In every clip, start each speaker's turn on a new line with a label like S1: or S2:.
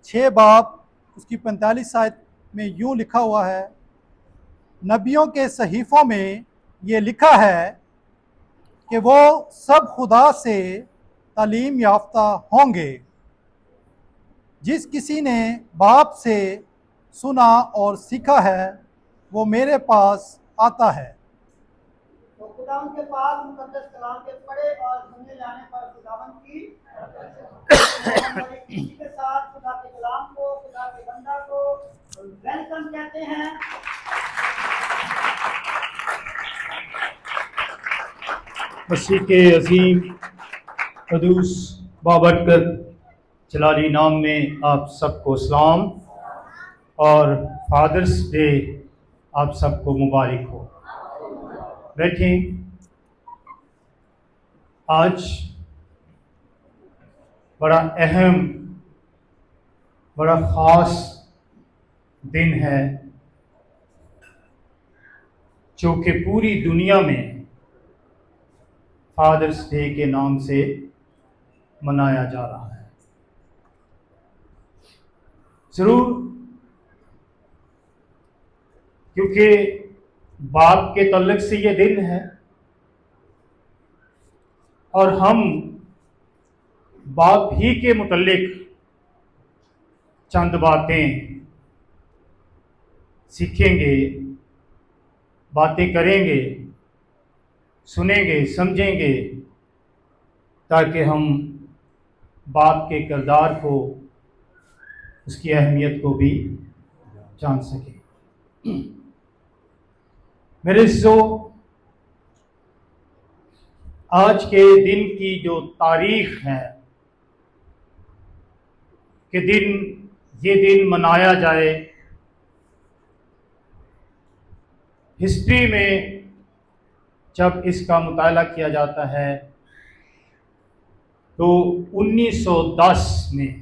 S1: 6 बाब उसकी 45 आयत में यूं लिखा हुआ है, नबियों के सहीफ़ों में ये लिखा है कि वो सब खुदा से तालीम याफ्ता होंगे। जिस किसी ने बाप से सुना और सीखा है वो मेरे पास आता है।
S2: तो खुदा के पास मुकद्दस कलाम के पढ़े और सुने जाने पर खुदावन की के साथ खुदा के कलाम को, खुदा के बंदा को वेलकम कहते हैं।
S3: मसीह के अजीम कदूस बाबरकत जलाली नाम में आप सबको सलाम और फादर्स डे आप सबको मुबारक हो। बैठें। आज बड़ा अहम, बड़ा ख़ास दिन है जो कि पूरी दुनिया में फादर्स डे के नाम से मनाया जा रहा है। ज़रूर, क्योंकि बाप के तल्लक से ये दिन है और हम बाप ही के मुतल्लिक चंद बातें सीखेंगे, बातें करेंगे, सुनेंगे, समझेंगे, ताकि हम बाप के किरदार को, उसकी अहमियत को भी जान सकें। मेरे जो आज के दिन की जो तारीख है कि ये दिन मनाया जाए, हिस्ट्री में जब इसका मुताला किया जाता है तो 1910 में,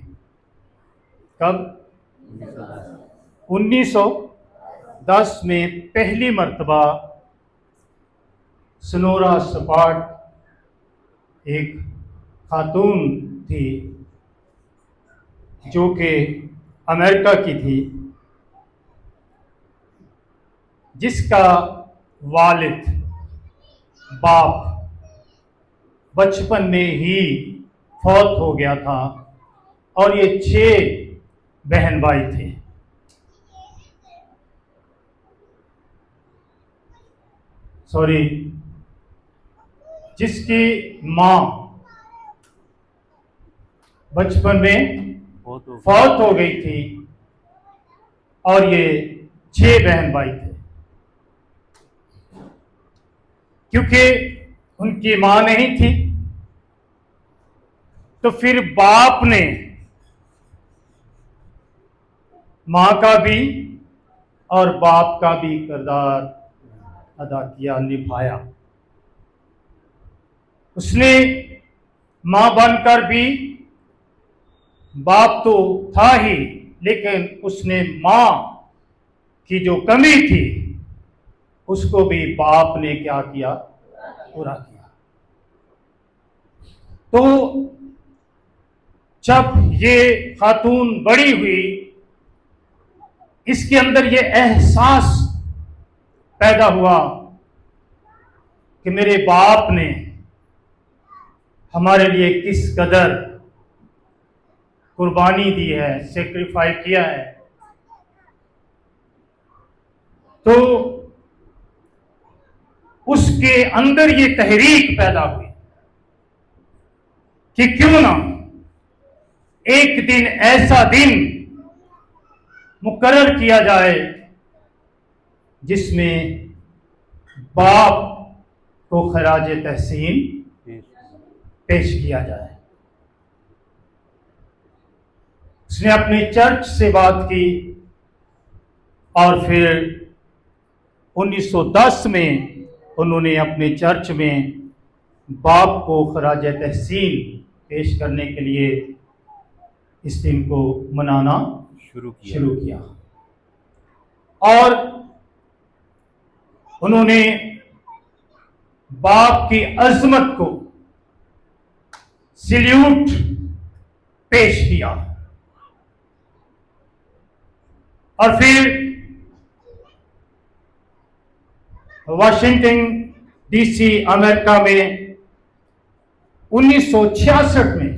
S3: कब? 1910 में पहली मर्तबा सनोरा सपाट एक खातून थी जो कि अमेरिका की थी, जिसका वालिद बाप बचपन में ही फौत हो गया था और ये 6 बहन भाई थे। सॉरी, जिसकी माँ बचपन में फौत हो गई थी और ये 6 बहन भाई थे। क्योंकि उनकी माँ नहीं थी तो फिर बाप ने माँ का भी और बाप का भी किरदार अदा किया, निभाया। उसने माँ बनकर भी, बाप तो था ही, लेकिन उसने माँ की जो कमी थी उसको भी बाप ने क्या किया? पूरा किया। तो जब ये खातून बड़ी हुई, इसके अंदर ये एहसास पैदा हुआ कि मेरे बाप ने हमारे लिए किस कदर कुर्बानी दी है, सेक्रीफाइस किया है। तो उसके अंदर ये तहरीक पैदा हुई कि क्यों ना एक दिन ऐसा दिन मुकर्रर किया जाए जिसमें बाप को खराज तहसीन पेश किया जाए। उसने अपनी चर्च से बात की और फिर 1910 में उन्होंने अपने चर्च में बाप को खराज तहसीन पेश करने के लिए इस दिन को मनाना शुरू किया और उन्होंने बाप की अजमत को सैल्यूट पेश किया। और फिर वाशिंगटन डीसी अमेरिका में 1966 में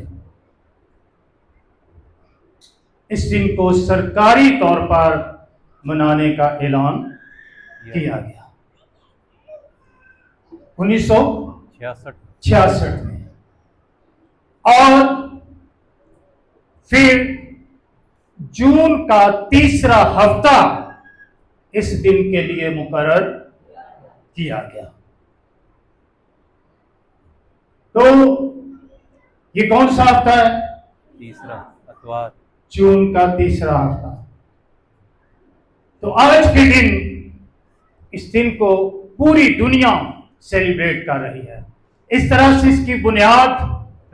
S3: इस दिन को सरकारी तौर पर मनाने का ऐलान किया गया। 1966 में। और फिर जून का तीसरा हफ्ता इस दिन के लिए मुकर्रर किया गया। तो ये कौन सा हफ्ता है?
S4: तीसरा अतवार,
S3: जून का तीसरा हफ्ता। तो आज के दिन, इस दिन को पूरी दुनिया सेलिब्रेट कर रही है। इस तरह से इसकी बुनियाद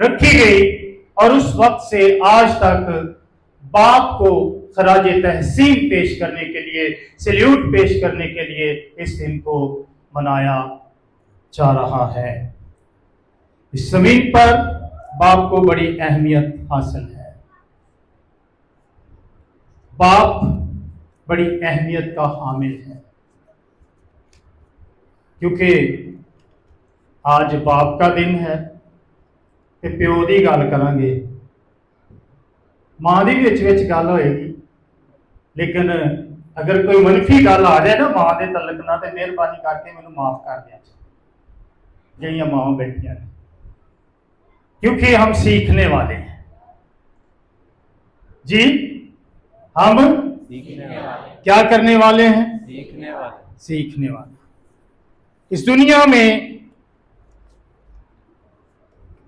S3: रखी गई और उस वक्त से आज तक बाप को खराज तहसीन पेश करने के लिए, सैल्यूट पेश करने के लिए इस दिन को मनाया जा रहा है। इस जमीन पर बाप को बड़ी अहमियत हासिल है। बाप बड़ी अहमियत का हामिल है, क्योंकि आज बाप का दिन है। ते प्यो की गल करांगे, मां की विच गल होएगी, लेकिन अगर कोई मनफी गल आ जाए ना मां के तलक ना, तो मेहरबानी करके मैनू माफ कर दिया जिहड़ियां मां बैठियां ने, क्योंकि हम सीखने वाले हैं जी। हम
S4: सीखने वाले,
S3: क्या करने वाले हैं?
S4: सीखने वाले।
S3: सीखने वाले। इस दुनिया में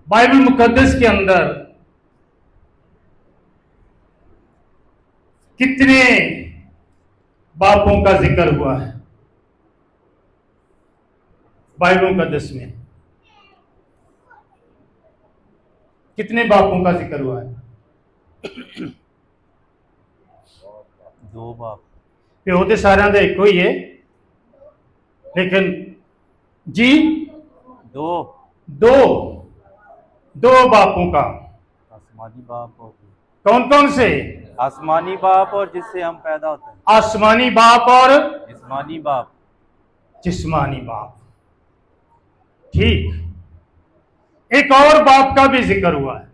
S3: बाइबल मुकद्दस के अंदर कितने बापों का जिक्र हुआ है? बाइबल मुकद्दस में कितने बापों का जिक्र हुआ है?
S4: 2 बाप।
S3: प्यो तो सारे का एक ही है, लेकिन जी 2 बापों का।
S4: आसमानी बाप और
S3: कौन कौन से?
S4: आसमानी बाप और जिससे हम पैदा होते हैं।
S3: आसमानी बाप और
S4: जिस्मानी बाप।
S3: जिस्मानी बाप। ठीक। एक और बाप का भी जिक्र हुआ है,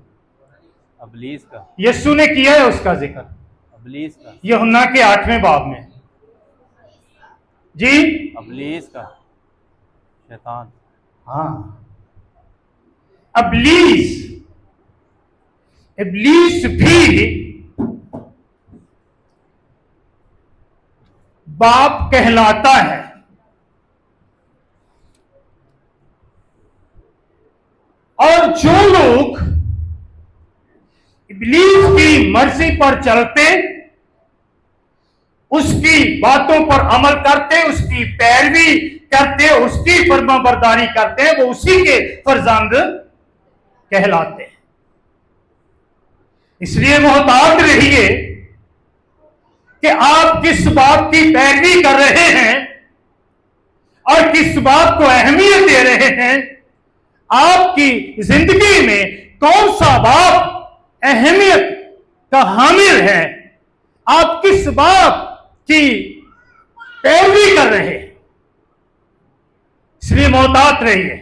S4: अबलीस का।
S3: यीशु ने किया है उसका जिक्र
S4: अबलीस का।
S3: यूहन्ना के 8वें बाब में जी।
S4: अबलीस का, शैतान।
S3: हाँ, इब्लीस भी बाप कहलाता है। और जो लोग इब्लीस की मर्जी पर चलते, उसकी बातों पर अमल करते, उसकी पैरवी करते, उसकी फरमाबरदारी करते हैं, वो उसी के फर्जंद कहलाते हैं। इसलिए मोहतात रहिए कि आप किस बात की पैरवी कर रहे हैं और किस बात को अहमियत दे रहे हैं। आपकी जिंदगी में कौन सा बाप अहमियत का हामिल है? आप किस बाप की पैरवी कर रहे हैं? इसलिए मोहतात रहिए,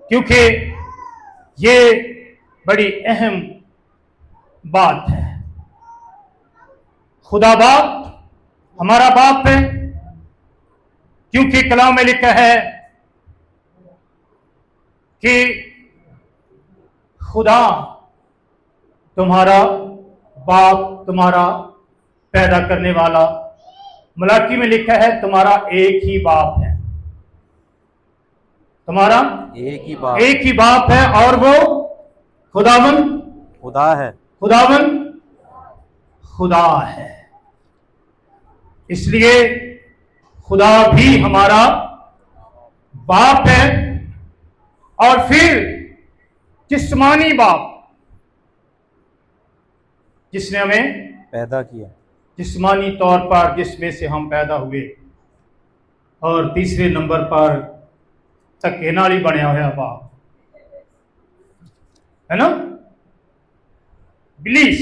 S3: क्योंकि ये बड़ी अहम बात है। खुदा बाप हमारा बाप है, क्योंकि कलाम में लिखा है कि खुदा तुम्हारा बाप, तुम्हारा पैदा करने वाला। मलाकी में लिखा है तुम्हारा एक ही बाप है, तुम्हारा एक ही बाप है, और वो खुदावन
S4: खुदा है।
S3: खुदावन खुदा है। इसलिए खुदा भी हमारा बाप है। और फिर जिस्मानी बाप, जिसने हमें
S4: पैदा किया
S3: जिस्मानी तौर पर, जिसमें से हम पैदा हुए। और तीसरे नंबर पर धक्के नाल ही बनया हुआ बाप है ना, इब्लीस।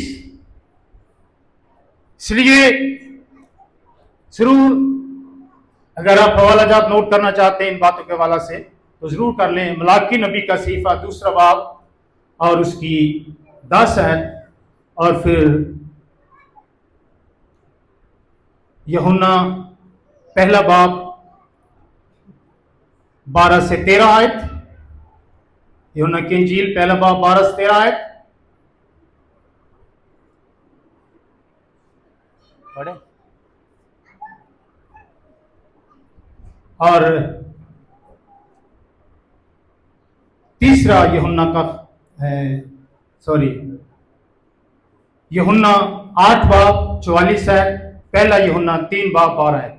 S3: इसलिए जरूर अगर आप हवाला जात नोट करना चाहते हैं इन बातों के हवाला से तो जरूर कर लें। मलाकी नबी का सहीफा 2 बाब और उसकी 10 है, और फिर यूहन्ना 1 बाब 12 से 13 आयत। यूहन्ना की इंजील 1 बाब 12 से 13 आयत
S4: पढ़े।
S3: और तीसरा यूहन्ना का यूहन्ना 8 बाब 44 है। पहला यूहन्ना 3 बाब 12 है।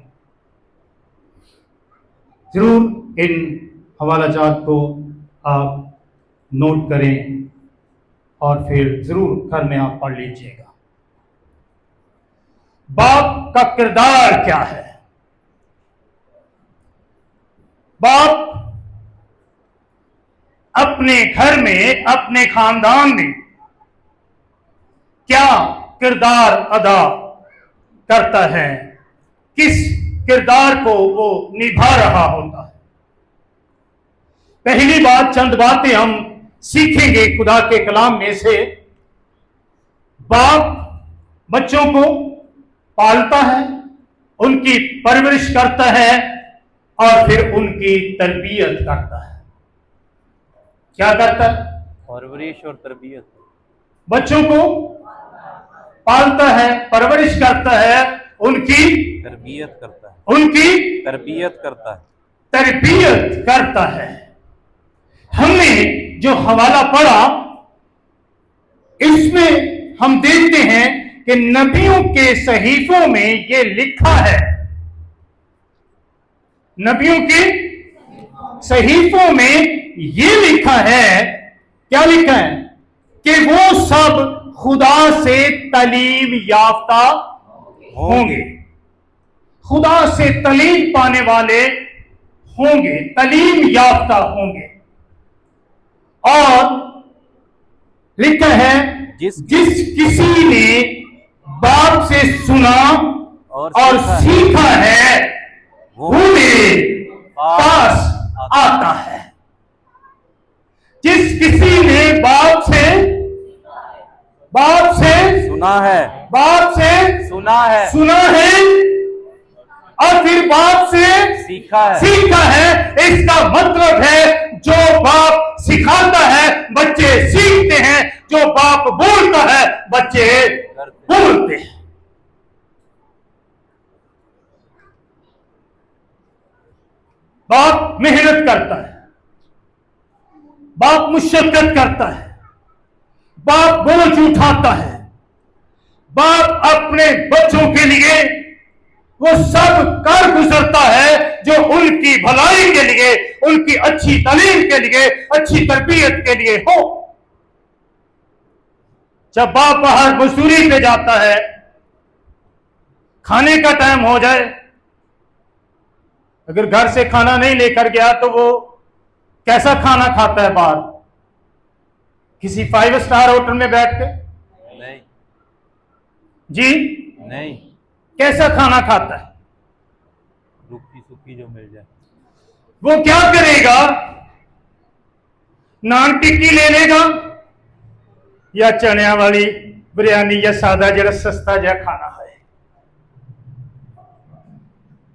S3: जरूर इन हवाला जात को आप नोट करें और फिर जरूर घर में आप पढ़ लीजिएगा। बाप का किरदार क्या है? बाप अपने घर में, अपने खानदान में क्या किरदार अदा करता है, किस किरदार को वो निभा रहा होता है। पहली बात, चंद बातें हम सीखेंगे खुदा के कलाम में से। बाप बच्चों को पालता है, उनकी परवरिश करता है और फिर उनकी तरबियत करता है। क्या करता है?
S4: परवरिश और तरबियत।
S3: बच्चों को पालता है, परवरिश करता है, उनकी
S4: तरबियत करता है।
S3: उनकी
S4: तरबियत करता है।
S3: तरबियत करता है। हमने जो हवाला पढ़ा इसमें हम देखते हैं कि नबियों के सहीफों में ये लिखा है, नबियों के सहीफों में ये लिखा है, क्या लिखा है? कि वो सब खुदा से तालीम याफ्ता होंगे, खुदा से तालीम पाने वाले होंगे, तालीम याफ्ता होंगे। और लिखा है जिस किसी ने बाप से सुना और सीखा है वो मेरे पास आता है। जिस किसी ने बाप से
S4: सुना है,
S3: बाप से सुना है और फिर बाप से
S4: सीखा
S3: है। इसका मतलब है जो बाप सिखाता है बच्चे सीखते हैं, जो बाप बोलता है बच्चे बोलते हैं। बाप मेहनत करता है, बाप मुशक्कत करता है, बाप बोझ उठाता है, बाप अपने बच्चों के लिए वो सब कर गुजरता है जो उनकी भलाई के लिए, उनकी अच्छी तालीम के लिए, अच्छी तरबियत के लिए हो। जब बाप बाहर मजदूरी पे जाता है, खाने का टाइम हो जाए, अगर घर से खाना नहीं लेकर गया तो वो कैसा खाना खाता है बाहर? किसी 5 स्टार होटल में बैठ के?
S4: नहीं
S3: जी
S4: नहीं।
S3: कैसा खाना खाता है?
S4: रुखी सुखी जो मिल जाए।
S3: वो क्या करेगा? नान टिक्की ले लेगा या चनिया वाली बिरयानी या सादा जरा सस्ता जहा खाना है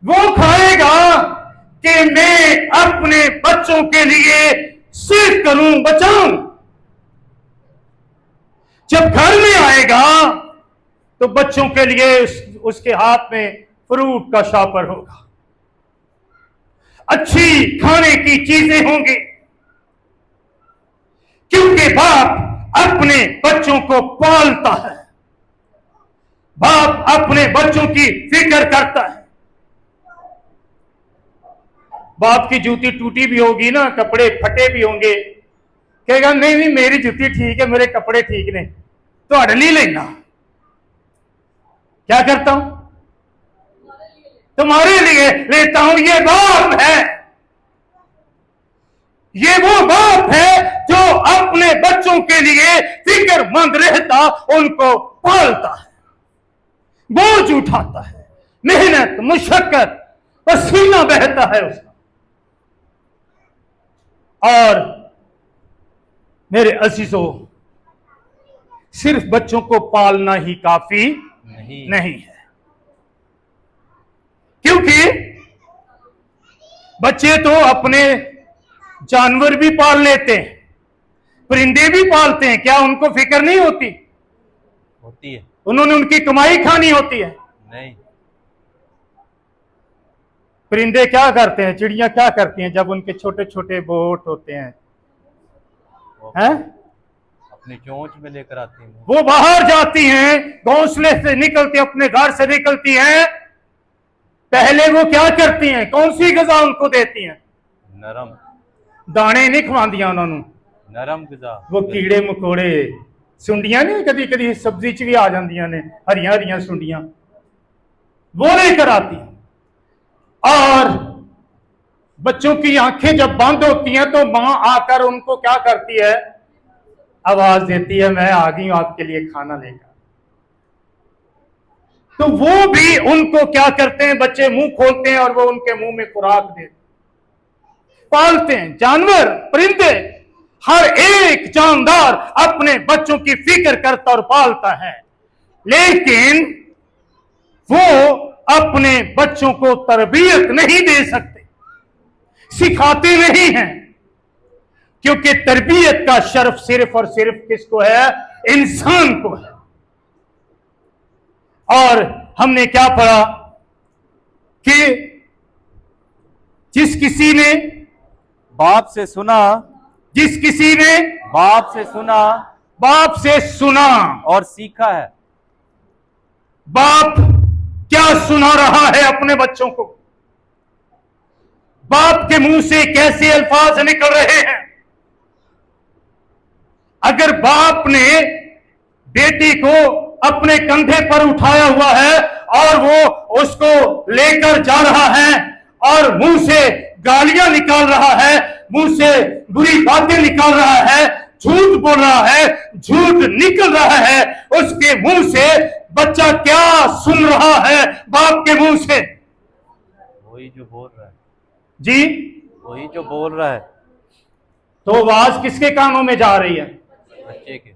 S3: वो खाएगा कि मैं अपने बच्चों के लिए सेव करूं, बचाऊं। जब घर में आएगा तो बच्चों के लिए उसके हाथ में फ्रूट का शॉपर होगा, अच्छी खाने की चीजें होंगी, क्योंकि बाप अपने बच्चों को पालता है, बाप अपने बच्चों की फिक्र करता है। बाप की जूती टूटी भी होगी ना, कपड़े फटे भी होंगे, कहेगा नहीं नहीं मेरी जूती ठीक है, मेरे कपड़े ठीक नहीं, तो अड़ नहीं लेना। क्या करता हूं? तुम्हारे लिए लेता हूं। ये बाप है, ये वो बाप है जो अपने बच्चों के लिए फिक्रमंद रहता, उनको पालता है। बोझ उठाता है, मेहनत, मुशक्कत, पसीना बहता है उसका। और मेरे अजीजों, सिर्फ बच्चों को पालना ही काफी नहीं है, क्योंकि बच्चे तो अपने जानवर भी पाल लेते हैं, परिंदे भी पालते हैं। क्या उनको फिक्र नहीं होती?
S4: होती है।
S3: उन्होंने उनकी कमाई खानी होती है।
S4: नहीं,
S3: परिंदे क्या करते हैं, चिड़ियां क्या करती हैं जब उनके छोटे छोटे बोट होते हैं?
S4: अपनी चोंच में लेकर आती हैं।
S3: वो बाहर जाती हैं, घोंसले से निकलती, अपने घर से निकलती हैं। पहले वो क्या करती हैं? कौन सी ग़िज़ा उनको देती हैं?
S4: नरम,
S3: दाने नहीं खवांदियां उन्होंने,
S4: नरम ग़िज़ा।
S3: वो कीड़े मकोड़े, सुंडियां नहीं कदी कदी सब्जी च भी आ जांदियां ने, हरियां हरियां सुंडियां, वो लेकर आती हैं। और बच्चों की आंखें जब बंद होती हैं तो मां आकर उनको क्या करती है? आवाज देती है, मैं आ गई हूं आपके लिए खाना लेकर। तो वो भी उनको क्या करते हैं? बच्चे मुंह खोलते हैं और वो उनके मुंह में खुराक देते, पालते हैं। जानवर, परिंदे, हर एक जानदार अपने बच्चों की फिक्र करता और पालता है, लेकिन वो अपने बच्चों को तरबियत नहीं दे सकते, सिखाते नहीं हैं, क्योंकि तरबियत का शर्फ सिर्फ और सिर्फ किसको है? इंसान को है। और हमने क्या पढ़ा कि जिस किसी ने
S4: बाप से सुना,
S3: जिस किसी ने
S4: बाप से सुना
S3: बाप से सुना
S4: और सीखा है।
S3: बाप क्या सुना रहा है अपने बच्चों को? बाप के मुंह से कैसे अल्फाज निकल रहे हैं? अगर बाप ने बेटी को अपने कंधे पर उठाया हुआ है और वो उसको लेकर जा रहा है और मुंह से गालियां निकाल रहा है, मुंह से बुरी बातें निकाल रहा है, झूठ बोल रहा है, झूठ निकल रहा है उसके मुंह से, बच्चा क्या सुन रहा है बाप के मुंह से?
S4: वही जो बोल रहा है
S3: जी,
S4: वही जो बोल रहा है।
S3: तो आवाज किसके कानों में जा रही है?
S4: बच्चे के।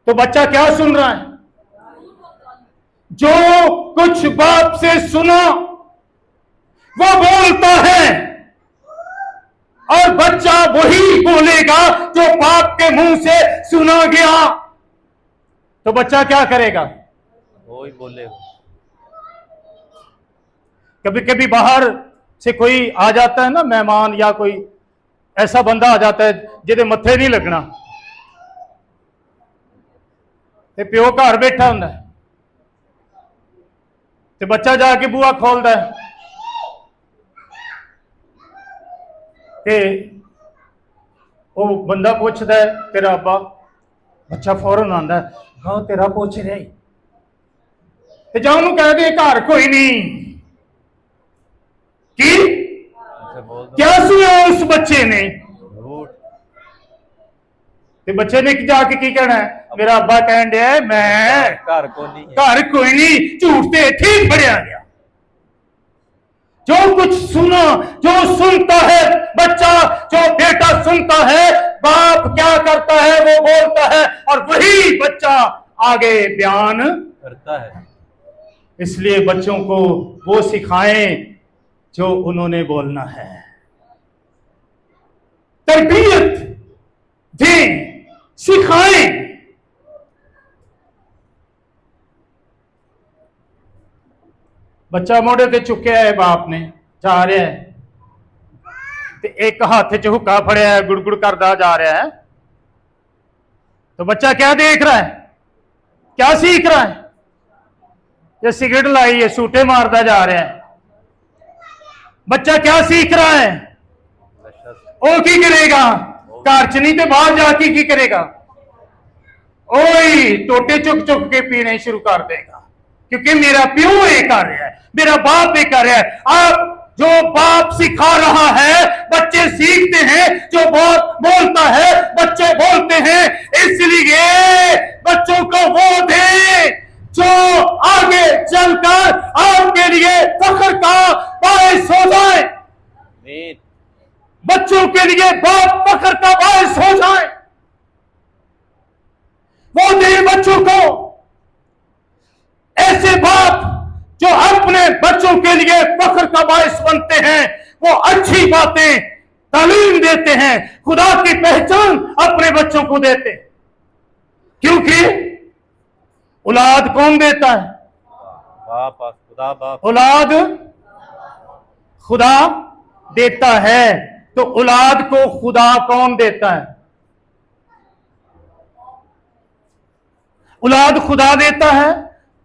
S3: तो बच्चा क्या सुन रहा है? जो कुछ बाप से सुना वो बोलता है, और बच्चा वही बोलेगा जो बाप के मुंह से सुना गया। तो बच्चा क्या करेगा?
S4: वही बोलेगा।
S3: कभी कभी बाहर से कोई आ जाता है ना, मेहमान या कोई ऐसा बंदा आ जाता है जिहदे मत्थे नहीं लगना, ते प्यो घर बैठा हुंदा है, ते बच्चा जाके बूहा खोलता है, ते वो बंदा पूछता है तेरा अब्बा? बच्चा फौरन आंदा है, हाँ तेरा पूछ रहा है, ते जा उन्होंने कह दे घर कोई नहीं। की क्या सुना उस बच्चे ने? ते बच्चे ने जाके की कहना है? मेरा अब्बा कहन दिया है मैं
S4: घर को नहीं है।
S3: घर कोई नहीं, झूठ ते ठीक फड़िया गया। जो कुछ सुना, जो सुनता है बच्चा, जो बेटा सुनता है, बाप क्या करता है वो बोलता है, और वही बच्चा आगे बयान
S4: करता है।
S3: इसलिए बच्चों को वो सिखाएं जो उन्होंने बोलना है, तरबियत दें, सिखाएं। बच्चा मोड़े ते चुकया है, बाप ने जा रहा है, ते एक हाथ च हुक्का फड़िया है, गुड़गुड़ करदा जा रहा है। तो बच्चा क्या देख रहा है, क्या सीख रहा है? ये सिगरेट लाई है, सूटे मारता जा रहा है। बच्चा क्या सीख रहा है? ओ की करेगा? घर च नहीं तो बाहर जाके की करेगा? ओए टोटे चुक चुक के पीने शुरू कर देगा, क्योंकि मेरा प्यो ये कर रहा है, मेरा बाप ये कर रहा है। आप जो बाप सिखा रहा है बच्चे सीखते हैं, जो बाप बोलता है बच्चे बोलते हैं। इसलिए बच्चों को वो दे जो आगे चल बच्चों के लिए बाप फख्र का बायस हो जाए, वो दे बच्चों को ऐसे बाप जो अपने बच्चों के लिए फख्र का बायस बनते हैं, वो अच्छी बातें तालीम देते हैं, खुदा की पहचान अपने बच्चों को देते हैं। क्योंकि औलाद कौन देता है?
S4: बाप, खुदा बाप।
S3: औलाद खुदा देता है। तो औलाद को खुदा कौन देता है? औलाद खुदा देता है।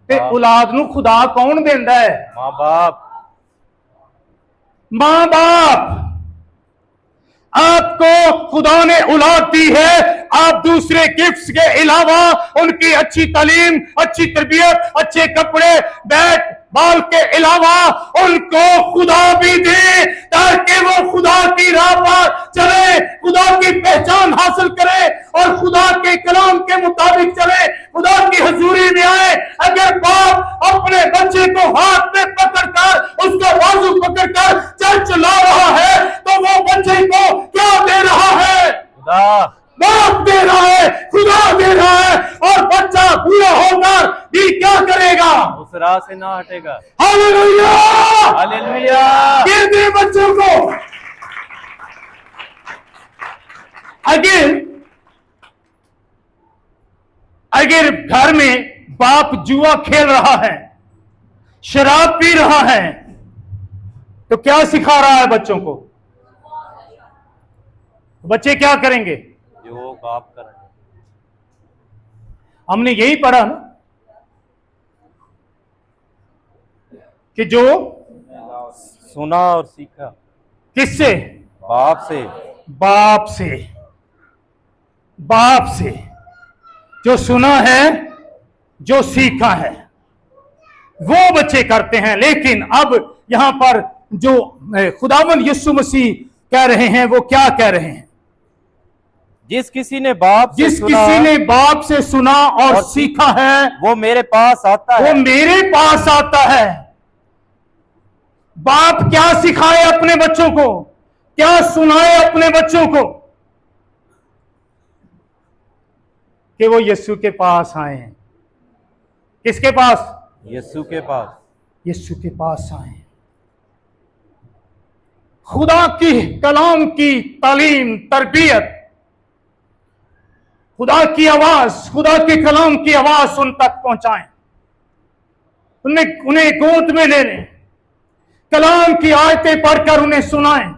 S3: ते औलाद ਨੂੰ खुदा कौन देता है?
S4: माँ बाप।
S3: मां बाप। आपको खुदा ने औलाद दी है, आप दूसरे गिफ्ट्स के अलावा उनकी अच्छी तालीम, अच्छी तरबियत, अच्छे कपड़े, बैट बॉल के अलावा उनको खुदा भी दे, ताकि वो खुदा की राह पर चले, खुदा की पहचान हासिल करे और खुदा के कलाम के मुताबिक चले, खुदा की हजूरी में आए। अगर बाप अपने बच्चे को हाथ में पकड़कर, उसको बाजू पकड़कर चर्च ला रहा है, तो वो बच्चे को क्या दे रहा है?
S4: खुदा।
S3: बाप दे रहा है, खुदा दे रहा है। और बच्चा पूरा होकर भी क्या करेगा?
S4: उस राह से ना हटेगा।
S3: Hallelujah,
S4: hallelujah.
S3: ये दे बच्चों को। अगर घर में बाप जुआ खेल रहा है, शराब पी रहा है, तो क्या सिखा रहा है बच्चों को? बच्चे क्या करेंगे?
S4: जो बाप कर रहे हैं।
S3: हमने यही पढ़ा ना कि जो
S4: सुना और सीखा।
S3: किससे?
S4: बाप से।
S3: बाप से। बाप से जो सुना है, जो सीखा है, वो बच्चे करते हैं। लेकिन अब यहां पर जो खुदावंद यीशु मसीह कह रहे हैं, वो क्या कह रहे हैं?
S4: जिस किसी ने बाप
S3: से सुना और सीखा है,
S4: वो मेरे पास आता है।
S3: वो मेरे पास आता है। बाप क्या सिखाए अपने बच्चों को? क्या सुनाए अपने बच्चों को? कि वो यीशु के पास आए। किसके पास?
S4: यीशु के पास।
S3: यीशु के पास आए। खुदा की कलाम की तालीम, तरबियत, खुदा की आवाज, खुदा के कलाम की आवाज उन तक पहुंचाएं। उन्हें गोद में ले लें, कलाम की आयतें पढ़कर उन्हें सुनाएं,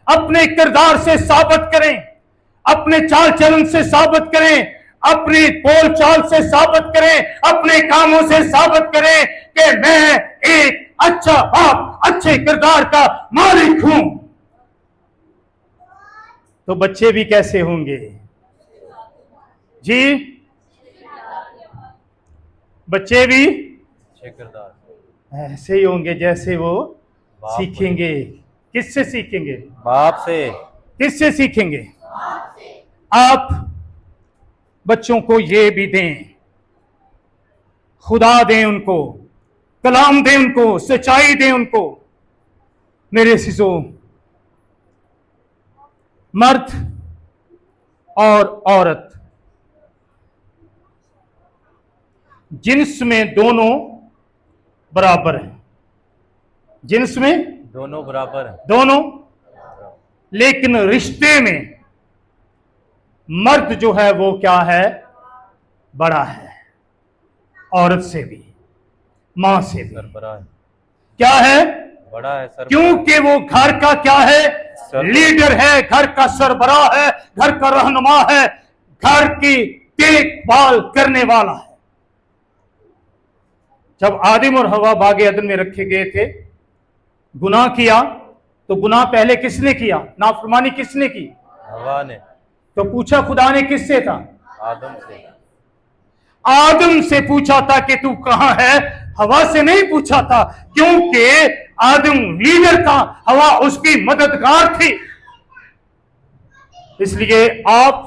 S3: अपने किरदार से साबित करें, अपने चाल चलन से साबित करें, अपनी बोल चाल से साबित करें, अपने कामों से साबित करें कि मैं एक अच्छा बाप, अच्छे किरदार का मालिक हूं। तो बच्चे भी कैसे होंगे जी? बच्चे भी
S4: अच्छे किरदार
S3: ऐसे ही होंगे जैसे वो
S4: बाप
S3: सीखेंगे। किससे सीखेंगे?
S4: बाप से।
S3: किससे सीखेंगे? आप बच्चों को ये भी दें, खुदा दें उनको, कलाम दें उनको, सच्चाई दें उनको। मेरे सिसो, मर्द और औरत जिन्स में दोनों बराबर हैं। जिन्स में
S4: दोनों बराबर हैं।
S3: दोनों, लेकिन रिश्ते में मर्द जो है वो क्या है? बड़ा है, औरत से भी, मां से भी।
S4: सरबराह है।
S3: क्या है?
S4: बड़ा है सरबराह।
S3: क्योंकि वो घर का क्या है? लीडर है, घर का सरबराह है, घर का रहनुमा है, घर की देखभाल करने वाला है। जब आदम और हवा बागे अदन में रखे गए थे, गुनाह किया, तो गुनाह पहले किसने किया? नाफरमानी किसने की?
S4: हवा ने।
S3: तो पूछा खुदा ने किससे था?
S4: आदम से।
S3: आदम से पूछा था कि तू कहां है, हवा से नहीं पूछा था, क्योंकि आदम लीडर था, हवा उसकी मददगार थी। इसलिए आप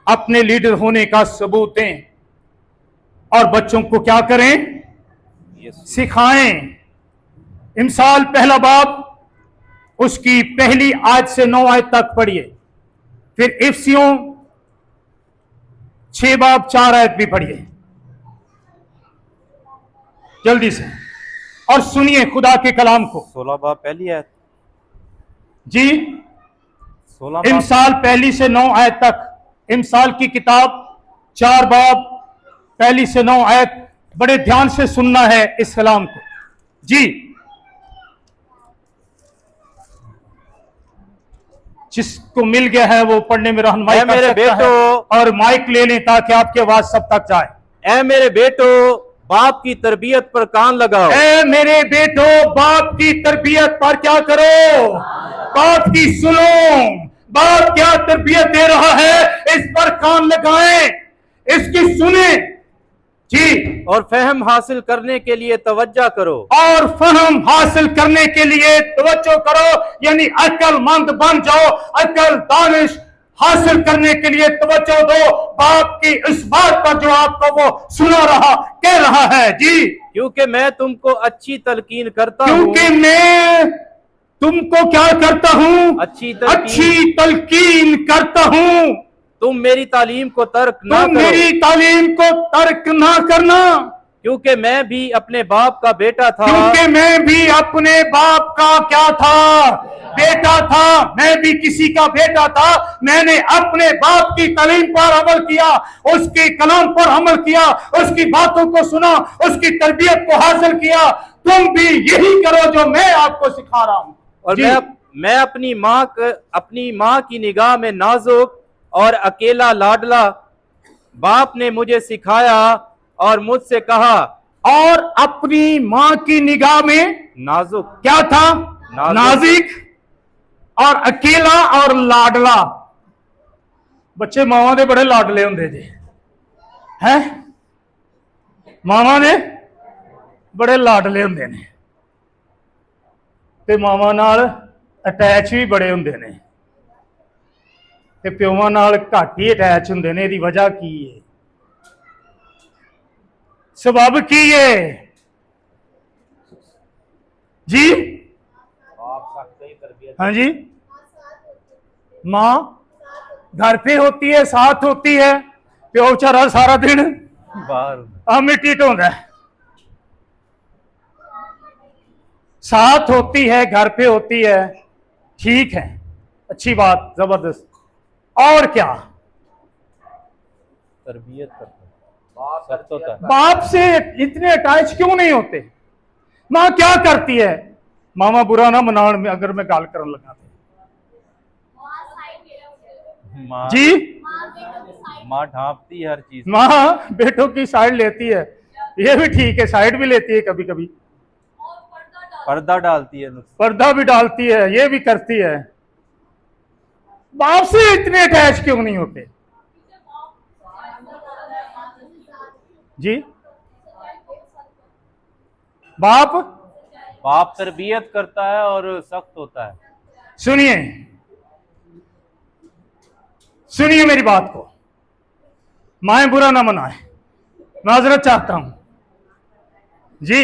S3: अपने लीडर होने का सबूत दें और बच्चों को क्या करें? सिखाएं। इमसाल पहला बाब उसकी पहली आयत से 9 आयत तक पढ़िए। फिर इफिसियों 6 बाब 4 आयत भी पढ़िए जल्दी से, और सुनिए खुदा के कलाम को।
S4: 16 बाब पहली आयत।
S3: जी
S4: 16 बाब।
S3: इमसाल पहली से 9 आयत तक, इमसाल की किताब 4 बाब पहली से 9 आयत। बड़े ध्यान से सुनना है इस कलाम को। जी जिसको मिल गया है वो पढ़ने में रहनुमाई
S4: ऐ
S3: कर
S4: मेरे
S3: सकता है,
S4: बेटो,
S3: और माइक ले लें ताकि आपकी आवाज सब तक जाए।
S4: ऐ मेरे बेटो, बाप की तरबियत पर कान लगाओ।
S3: ऐ मेरे बेटो, बाप की तरबियत पर क्या करो, बाप की सुनो। बाप क्या तरबियत दे रहा है, इस पर कान लगाएं, इसकी सुने। जी,
S4: और फहम हासिल करने के लिए तवज्जो करो।
S3: और फहम हासिल करने के लिए तवज्जो करो, यानी अक्लमंद बन जाओ, अक्ल दानिश हासिल करने के लिए तवज्जो दो बाप की इस बात पर जो आपको वो सुना रहा कह रहा है। जी,
S4: क्योंकि मैं तुमको अच्छी तलकीन करता हूँ।
S3: क्योंकि मैं तुमको क्या करता हूं, अच्छी तलकीन करता हूं।
S4: तुम मेरी तालीम को तर्क ना
S3: तुम
S4: करो।
S3: मेरी तालीम को तर्क ना करना,
S4: क्योंकि मैं भी अपने बाप का बेटा था।
S3: क्योंकि मैं भी अपने बाप का क्या था, बेटा था। मैं भी किसी का बेटा था। मैंने अपने बाप की तालीम पर अमल किया, उसके कलाम पर अमल किया, उसकी बातों को सुना, उसकी तरबियत को हासिल किया। तुम भी यही करो जो मैं आपको सिखा रहा हूं।
S4: और
S3: जी।
S4: मैं अपनी माँ की निगाह में नाजुक और अकेला लाडला बाप ने मुझे सिखाया और मुझसे कहा।
S3: और अपनी माँ की निगाह में
S4: नाजुक
S3: क्या था,
S4: नाजुक।
S3: और अकेला और लाडला। बच्चे मावा दे बड़े लाडले होंगे जी, हैं? मावा ने बड़े लाडले होंगे ने, ते मावा नाल अटैच भी बड़े होंगे ने, ते प्योवां नाल घट ही अटैच होंगे ने। इसदी वजह की है, सबब की है जी? हाँ जी, माँ घर पे होती है, साथ होती है, प्यो बेचारा सारा दिन
S4: बाहर
S3: मिट्टी ढोंदा है। साथ होती है, घर पे होती है, ठीक है, अच्छी बात, जबरदस्त। और क्या,
S4: तरबियत करता सब होता है।
S3: बाप से इतने अटैच क्यों नहीं होते? माँ क्या करती है? मामा बुरा ना मनान में अगर मैं गाल करने लगा
S4: माँ
S3: जी,
S4: माँ ढांपती है हर चीज।
S3: माँ बेटों की साइड लेती है, ये भी ठीक है, साइड भी लेती है, कभी कभी
S4: पर्दा डालती है,
S3: पर्दा भी डालती है, ये भी करती है। बाप से इतने अटैच क्यों नहीं होते जी?
S4: बाप तरबियत करता है और सख्त होता है।
S3: सुनिए, सुनिए मेरी बात को, माए बुरा ना मनाए, माजरत चाहता हूं जी।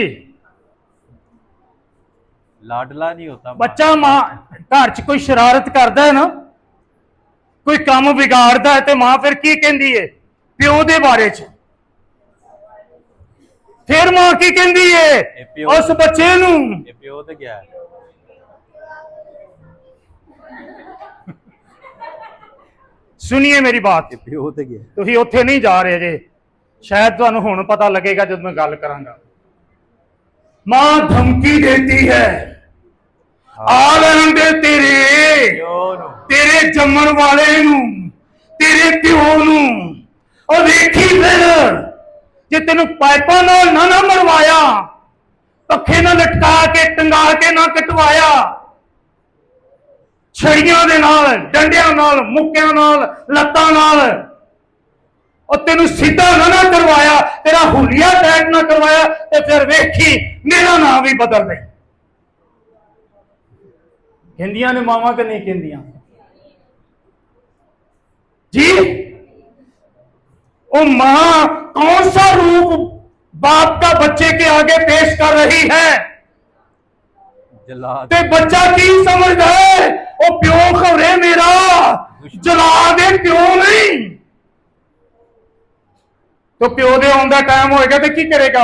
S4: लाडला नहीं होता
S3: बच्चा मां घर च कोई शरारत करता है ना, कोई काम बिगाड़ता है, तो मां फिर की कहती है प्यो दे बारे च? फिर मां की कहती है उस बच्चे नू?
S4: प्यो तो क्या है?
S3: सुनिए मेरी बात,
S4: प्यो तो क्या?
S3: तुसीं उत्थे नहीं जा रहे जे, शायद तुहानू हुण पता लगेगा जब मैं गल करांगा। मां धमकी देती है, आ लैण दे तेरे जम्मण वाले नू, तेरे प्यो नू। और वेखी फिर जे तेनू पाइपां नाल ना मरवाया, पखे ना लटका के टंगा के ना कटवाया, छड़ियां दे नाल, डंडियां नाल, मुक्कियां नाल, लत्तां नाल, और तेनू सीधा ना करवाया, तेरा हुलिया टाइट ना करवाया, तो फिर वेखी मेरा नाम भी बदल दे। कहंदियां ने मावां कि नहीं कहंदियां जी? ओ मां कौन सा रूप बाप का बच्चे के आगे पेश कर रही है? ते बच्चा की समझदा है ओ प्यो खबरे मेरा जला दे प्यो नहीं तो प्यो दे आउण दा टाइम होएगा ते की करेगा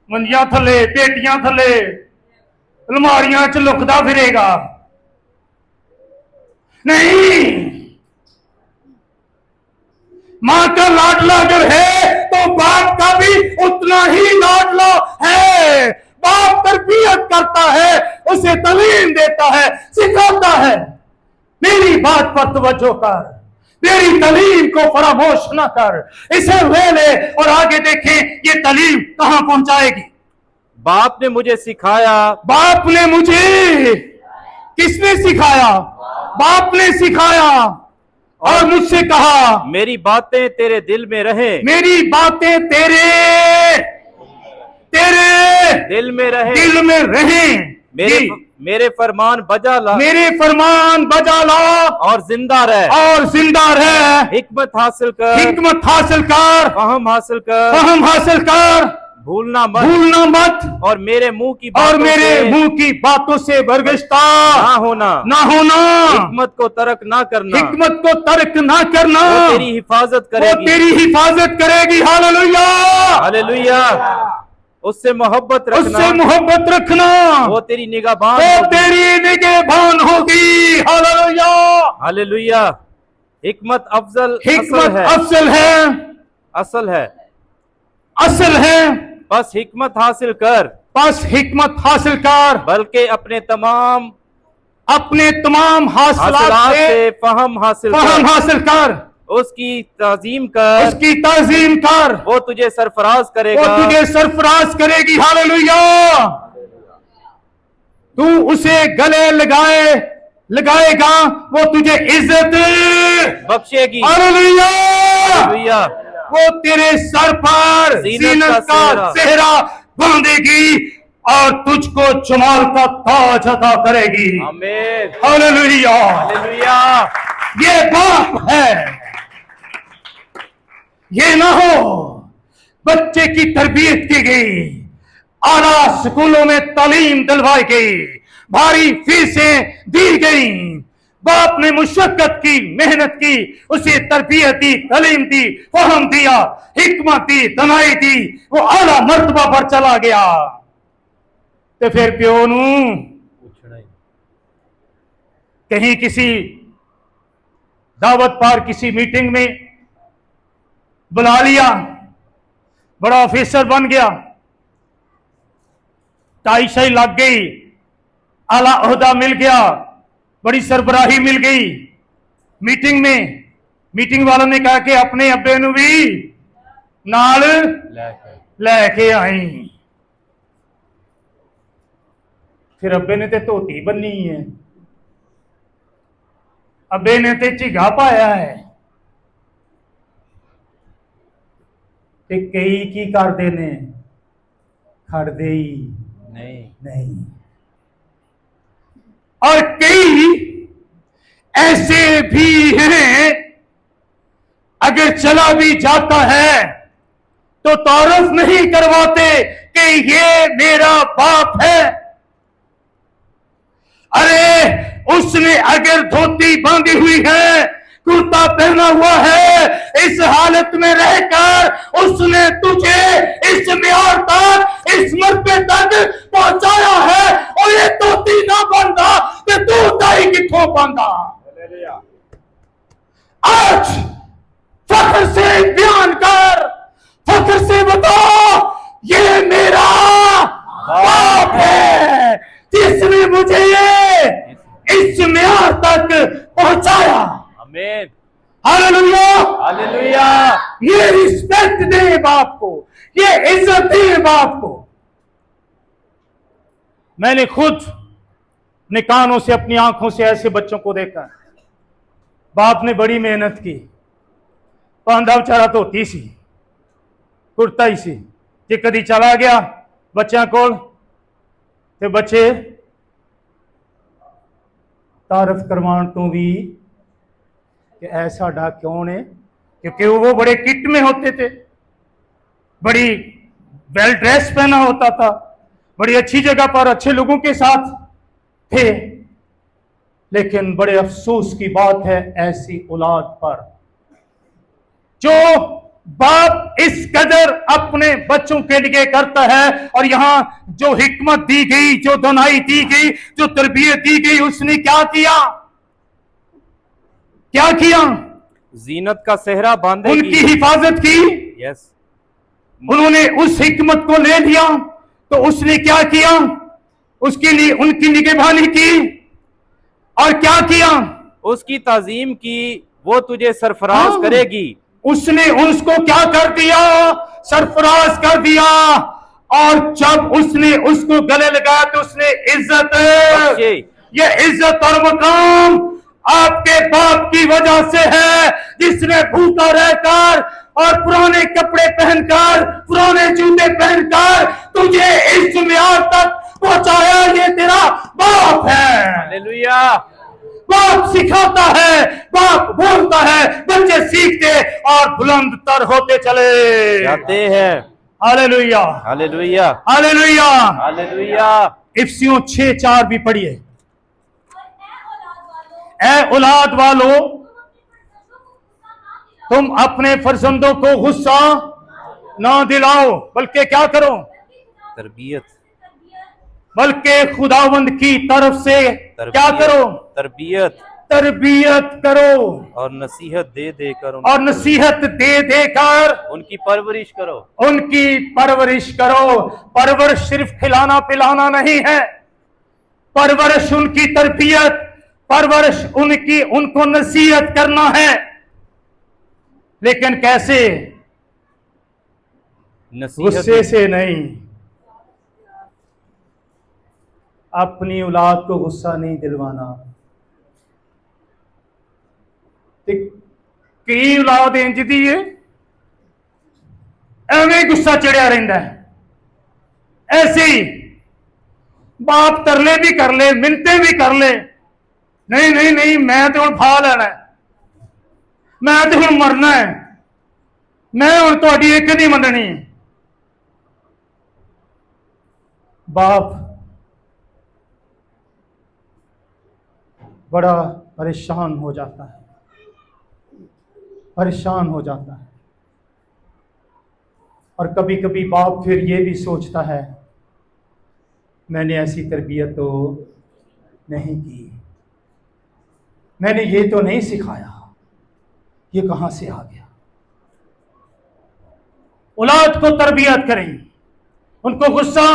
S3: मंजियां थले पेटियां थले अलमारियां च लुकदा फिरेगा नहीं मां का लाडला अगर है तो बाप का भी उतना ही लाडला है बाप तरबियत करता है उसे तालीम देता है सिखाता है मेरी बात पर तवज्जो कर मेरी तालीम को फरामोश न कर इसे ले ले और आगे देखें ये तालीम कहां पहुंचाएगी
S4: बाप ने मुझे सिखाया,
S3: बाप ने मुझे किसने सिखाया बाप ने सिखाया और मुझसे कहा
S4: मेरी बातें तेरे दिल में रहे,
S3: मेरी बातें तेरे
S4: दिल में रहे,
S3: दिल में रहें जी।
S4: मेरे फरमान बजा ला,
S3: मेरे फरमान बजा ला
S4: और जिंदा रह,
S3: और जिंदा रह
S4: हिकमत हासिल कर,
S3: हिकमत हासिल कर
S4: फहम हासिल कर,
S3: फहम हासिल कर
S4: भूलना मत,
S3: भूलना मत
S4: और मेरे मुंह की
S3: और
S4: बातों
S3: मेरे
S4: से
S3: मुंह की बातों से बरगश्ता
S4: ना होना,
S3: ना होना
S4: हिकमत को तर्क ना करना,
S3: हिकमत को तर्क ना करना
S4: वो तेरी हिफाजत
S3: वो
S4: करेगी,
S3: तेरी हिफाजत करेगी हालेलुया
S4: हालेलुया। उससे मोहब्बत
S3: उससे
S4: रखना,
S3: मोहब्बत रखना
S4: वो तेरी निगाहबान
S3: वो
S4: होगी,
S3: तेरी निगहबान होगी हालेलुया
S4: हालेलुया। हिकमत अफजल
S3: हिकमत
S4: असल है,
S3: अफजल है
S4: असल है,
S3: असल है
S4: बस हिकमत हासिल कर,
S3: बस हिकमत हासिल कर
S4: बल्कि अपने तमाम
S3: हासिलात
S4: हासिलात
S3: से
S4: से फहम हासिल
S3: फहम
S4: कर,
S3: हासिल कर
S4: उसकी ताजीम कर,
S3: उसकी ताजीम कर
S4: वो तुझे सरफराज
S3: वो
S4: करेगा,
S3: तुझे सरफराज करेगी हालेलुया तू उसे गले लगाएगा वो तुझे इज्जत
S4: बख्शेगी,
S3: हालेलुया
S4: हालेलुया।
S3: वो तेरे सर पर
S4: जीनत
S3: जीनत
S4: का
S3: का सेहरा बांधेगी और तुझको जमाल का ताज अता करेगी
S4: आमीन,
S3: हालेलुया
S4: हालेलुया।
S3: ये बाप है ये ना हो बच्चे की तरबियत की गई आला स्कूलों में तालीम दिलवाई गई भारी फीसें दी गई बाप ने मुशक्कत की मेहनत की उसे तरबियत दी तालीम दी फहम दिया हिकमत दी दनाई दी वो आला मर्तबा पर चला गया तो फिर प्यो नू कहीं किसी दावत पार किसी मीटिंग में बुला लिया बड़ा ऑफिसर बन गया टाई शाई लग गई आला ओहदा मिल गया बड़ी सरबराही मिल गई मीटिंग वालों ने कहा कि अपने अब्बे नू भी नाल लेके आई फिर अब्बे ने ते धोती बन्नी है अब्बे ने ते झिगा पाया है ते कई की करते ने खड़दे ही नहीं और कई ऐसे भी हैं अगर चला भी जाता है तो तारुफ नहीं करवाते कि ये मेरा बाप है अरे उसने अगर धोती बांधी हुई है कुर्ता पहना हुआ है इस हालत में रहकर उसने तुझे इस म्यार तक इस मरतबे तक पहुंचाया है और ये धोती ना बांधा तो तू दाई किथों बांधा आज फख्र से बयान कर फख्र से बता ये मेरा बाप है जिसने मुझे इस म्यार तक पहुंचाया
S4: आमीन,
S3: हालेलुया
S4: हालेलुया।
S3: ये रिस्पेक्ट दे बाप को ये इज्जत दे बाप को मैंने खुद अपने कानों से अपनी आंखों से ऐसे बच्चों को देखा बाप ने बड़ी मेहनत की पांदा बेचारा धोती सी कुर्ता ही सी जे कदी चला गया बच्चों को ते बच्चे तारफ करवान तो भी कि ऐसा डा क्यों है क्योंकि वो बड़े किट में होते थे बड़ी वेल ड्रेस पहना होता था बड़ी अच्छी जगह पर अच्छे लोगों के साथ थे, लेकिन बड़े अफसोस की बात है ऐसी औलाद पर जो बाप इस कदर अपने बच्चों के लिए करता है। और यहां जो हिकमत दी गई, जो दनाई दी गई, जो तरबियत दी गई, उसने क्या किया? क्या किया?
S4: जीनत का सेहरा बांधेगी।
S3: उनकी हिफाजत की।
S4: यस,
S3: उन्होंने उस हिकमत को ले लिया, तो उसने क्या किया? उसके लिए उनकी निगहबानी की और क्या किया?
S4: उसकी ताजीम की, वो तुझे सरफराज
S3: हाँ।
S4: करेगी।
S3: उसने उसको क्या कर दिया? सरफराज कर दिया। और जब उसने उसको गले लगाया तो उसने इज्जत,
S4: बख्शे।
S3: ये इज्जत और मकाम आपके बाप की वजह से है, जिसने भूखा रहकर और पुराने कपड़े पहनकर, पुराने जूते पहनकर तुझे इस दुनिया तक पहुंचाया। ये तेरा बाप है।
S4: हालेलुया।
S3: बाप सिखाता है, बाप बोलता है, बच्चे सीखते और बुलंद तर होते चले
S4: जाते हैं।
S3: Hallelujah,
S4: hallelujah,
S3: hallelujah.
S4: हालेलुया।
S3: इफिसियों 6:4 भी पढ़िए। ऐ औलाद वालों, तुम अपने फर्जंदों को गुस्सा ना दिलाओ, बल्कि क्या करो?
S4: तरबियत,
S3: बल्कि खुदावंद की तरफ से क्या करो?
S4: तरबियत
S3: तरबियत करो
S4: और नसीहत दे देकर
S3: और नसीहत दे देकर
S4: उनकी परवरिश करो।
S3: उनकी परवरिश करो। परवरिश सिर्फ खिलाना पिलाना नहीं है, परवरिश उनकी तरबियत, परवरिश उनकी, उनको नसीहत करना है। लेकिन कैसे?
S4: नसीहत
S3: गुस्से से नहीं। अपनी औलाद को गुस्सा नहीं दिलवाना। कई औलाद इंज दी है, एवं गुस्सा चढ़िया रहिंदा है। ऐसे ही बाप तरले भी कर ले, मिन्नतें भी कर ले, नहीं नहीं नहीं मैं तो हुण फा लेना है, मैं तो हुण मरना है, मैं हुण तुहाडी एक नहीं मननी। बाप बड़ा परेशान हो जाता है, परेशान हो जाता है। और कभी कभी बाप फिर ये भी सोचता है, मैंने ऐसी तरबियत तो नहीं की, मैंने ये तो नहीं सिखाया, ये कहां से आ गया? औलाद को तरबियत करें, उनको गुस्सा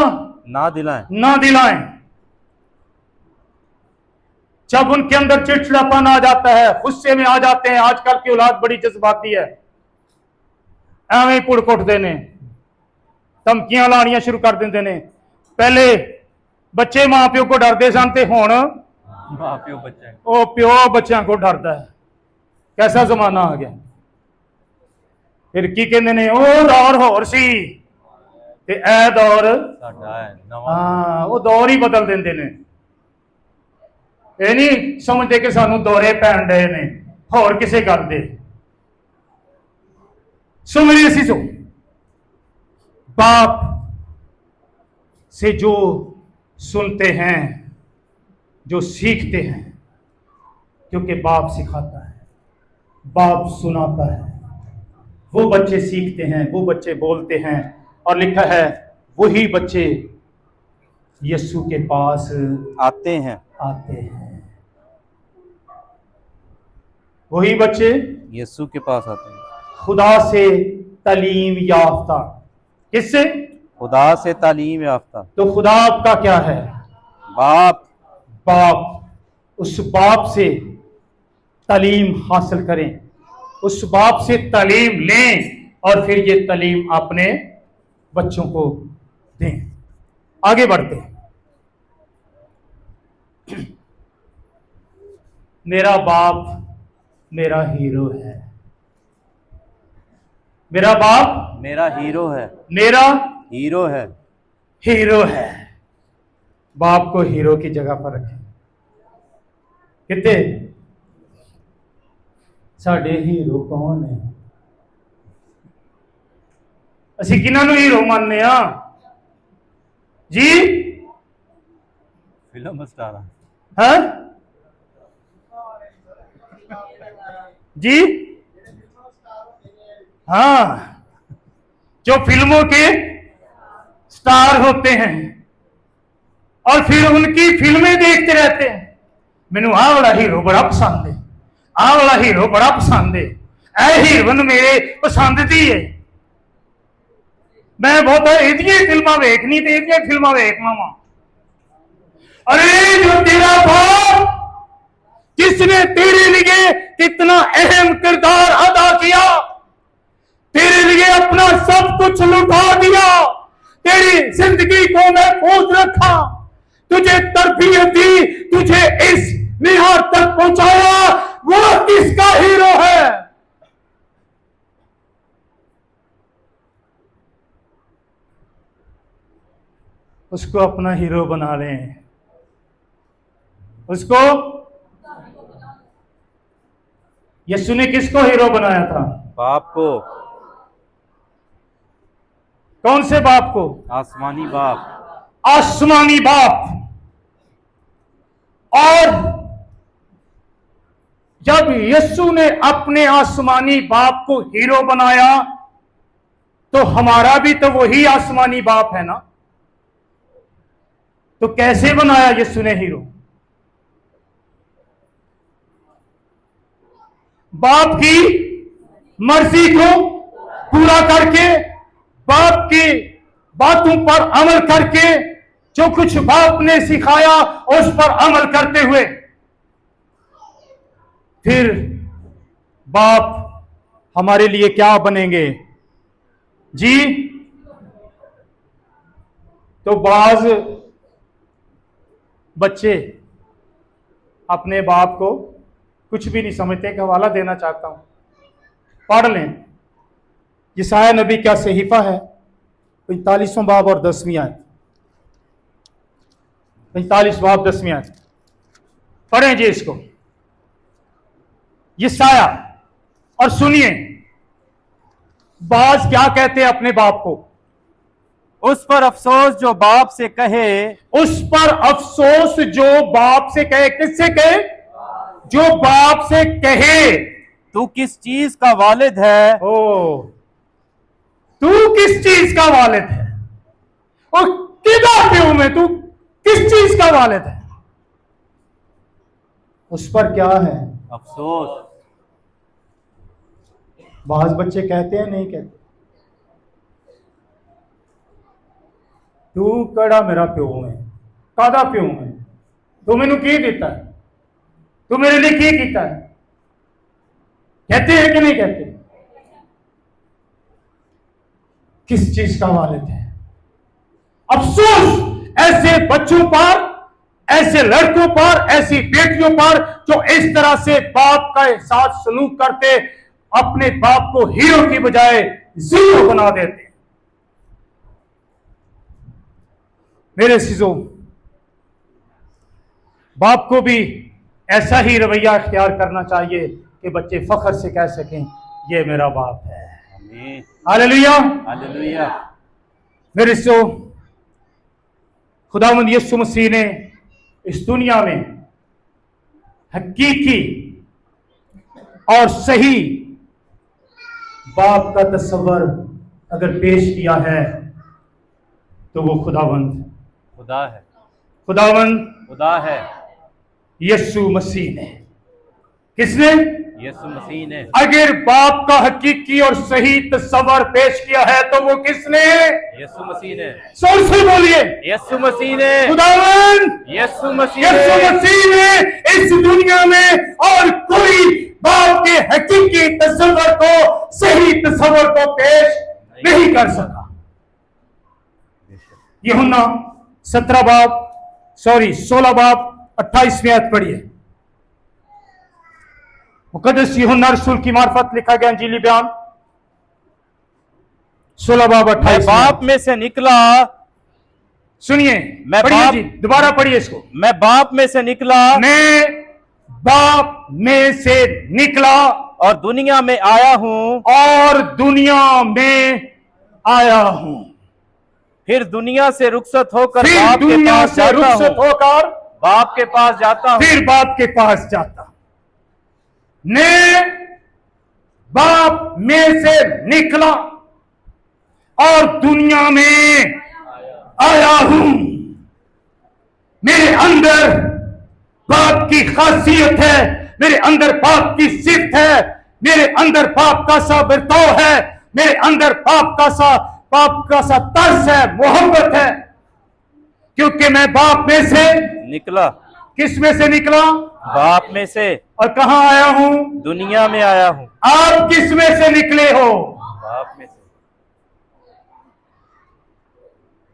S4: ना दिलाएं।
S3: ना दिलाएं। जब उनके अंदर चिड़चिड़ापन आ जाता है, गुस्से में आ जाते हैं, आजकल की औलाद बड़ी जज्बाती है, एवं पुड़ कुट देने, धमकियां लानियां शुरू कर देंगे ने। पहले बच्चे मां प्यो को डरते सन, ते हुण ओ प्यो बच्चों को डरता है। कैसा जमाना आ गया। फिर की कहते ने, ओ दौर होर सी ते ऐ दौर हाँ, वो दौर ही बदल देंगे ने। ये नहीं समझते कि सानू दौरे पैन रहे ने होर किसी गल दे। सो मेरी असी सो बाप से जो सुनते हैं, जो सीखते हैं, क्योंकि बाप सिखाता है, बाप सुनाता है, वो बच्चे सीखते हैं, वो बच्चे बोलते हैं। और लिखा है वही बच्चे यीशु के पास
S4: आते हैं।
S3: वही बच्चे
S4: यीशु के पास आते हैं।
S3: खुदा से तालीम याफ्ता। किससे?
S4: खुदा से तालीम याफ्ता।
S3: तो खुदा आपका क्या है?
S4: बाप।
S3: बाप। उस बाप से तालीम हासिल करें, उस बाप से तालीम लें और फिर ये तालीम अपने बच्चों को दें। आगे बढ़ते हैं। मेरा बाप मेरा हीरो है। मेरा बाप
S4: मेरा हीरो है।
S3: मेरा
S4: हीरो है।
S3: हीरो है। बाप को हीरो की जगह पर रखें। कितने साडे हीरो कौन है? असी किन्हों हीरो मानने जी?
S4: Film star.
S3: हाँ जी, हाँ, जो फिल्मों के स्टार होते हैं और फिर उनकी फिल्में देखते रहते हैं। मैनू आ वाला हीरो बड़ा पसंद है, आ वाला हीरो बड़ा पसंद है, ऐ हीरोइन मेरे पसंद दी है। मैं बहुत इहदियां फिल्मां वेखनी ते इहदियां फिल्मां वेखना वा। अरे जो तेरा बाप जिसने तेरे लिए कितना अहम किरदार अदा किया, तेरे लिए अपना सब कुछ लुटा दिया, तेरी जिंदगी को महफूज रखा, तुझे तरबियत दी, तुझे इस निहार तक पहुंचाया, वो किसका हीरो है? उसको अपना हीरो बना लें, उसको। यीशु ने किसको हीरो बनाया था?
S4: बाप को।
S3: कौन से बाप को?
S4: आसमानी बाप।
S3: आसमानी बाप। और जब यीशु ने अपने आसमानी बाप को हीरो बनाया तो हमारा भी तो वही आसमानी बाप है ना। तो कैसे बनाया यीशु ने हीरो? बाप की मर्जी को पूरा करके, बाप की बातों पर अमल करके, जो कुछ बाप ने सिखाया उस पर अमल करते हुए, फिर बाप हमारे लिए क्या बनेंगे जी? तो बाज बच्चे अपने बाप को कुछ भी नहीं समझते। का हवाला देना चाहता हूं, पढ़ लें। यशायाह नबी का सहीफा है 45वां बाब और 10वीं आयत। 45 बाब 10वीं आयत पढ़ें जी इसको, यशायाह। और सुनिए बाज क्या कहते हैं अपने बाप को।
S4: उस पर अफसोस जो बाप से कहे,
S3: उस पर अफसोस जो बाप से कहे। किससे कहे? जो बाप से कहे
S4: तू किस चीज का वालिद है?
S3: ओ, तू किस चीज का वालिद है? और किधर पे हूं मैं? तू किस चीज का वालिद है? उस पर क्या है?
S4: अफसोस।
S3: बाज बच्चे कहते हैं, नहीं कहते? तू कड़ा मेरा प्यो है, कादा प्यो है, तू मैनू की दिता है, तू मेरे लिए की कीता है? कहते हैं कि नहीं कहते? किस चीज का वालिद है? अफसोस ऐसे बच्चों पर, ऐसे लड़कों पर, ऐसी बेटियों पर जो इस तरह से बाप का साथ सलूक करते, अपने बाप को हीरो की बजाय जीरो बना देते। मेरे सिजो, बाप को भी ऐसा ही रवैया इख्तियार करना चाहिए कि बच्चे फख्र से कह सकें ये मेरा बाप है। Hallelujah,
S4: hallelujah.
S3: मेरे सिजो, खुदावंद यीशु मसीह ने इस दुनिया में हकीकी और सही बाप का तस्वर अगर पेश किया है तो वो खुदावंद
S4: खुदा है।
S3: खुदावंद
S4: खुदा है।
S3: यीशु मसीह ने। किसने?
S4: यीशु मसीह ने।
S3: अगर बाप का हकीकी और सही तस्वर पेश किया है तो वो किसने?
S4: यीशु मसीह ने।
S3: जोर से बोलिए,
S4: यीशु मसीह ने।
S3: खुदावंद
S4: यीशु मसीह
S3: यीशु
S4: ने।
S3: मसीह ने इस दुनिया में और कोई बाप के हकीकी तस्वर को, सही तस्वर को पेश नहीं कर सका। यूहन्ना 16 बाब 28वीं आयत पढ़िए। मुकद्दस यूहन्ना रसूल की मार्फत लिखा गया इंजीली बयान 16 बाब 28।
S4: बाप में से निकला।
S3: सुनिए,
S4: मैं
S3: पढ़िए
S4: बाप-
S3: जी, दोबारा पढ़िए इसको।
S4: मैं बाप में से निकला
S3: मैं बाप में से निकला
S4: और दुनिया में आया हूं,
S3: और दुनिया में आया हूं।
S4: फिर दुनिया से रुखसत होकर
S3: फिर
S4: बाप के
S3: दुनिया
S4: पास
S3: से
S4: जाता
S3: रुखसत
S4: हूं।
S3: होकर
S4: बाप के पास जाता हूँ,
S3: फिर बाप के पास जाता हूं। मैं बाप में से निकला और दुनिया में आया हूं। मेरे अंदर बाप की खासियत है, मेरे अंदर बाप की सिफ्त है, मेरे अंदर बाप का सा बर्ताव है, मेरे अंदर बाप का सा तर्स है, मोहब्बत है, क्योंकि मैं बाप में से
S4: निकला,
S3: किस में से निकला
S4: बाप में से,
S3: और कहां आया हूं।
S4: दुनिया में आया हूँ,
S3: आप किस में से निकले हो,
S4: बाप में से,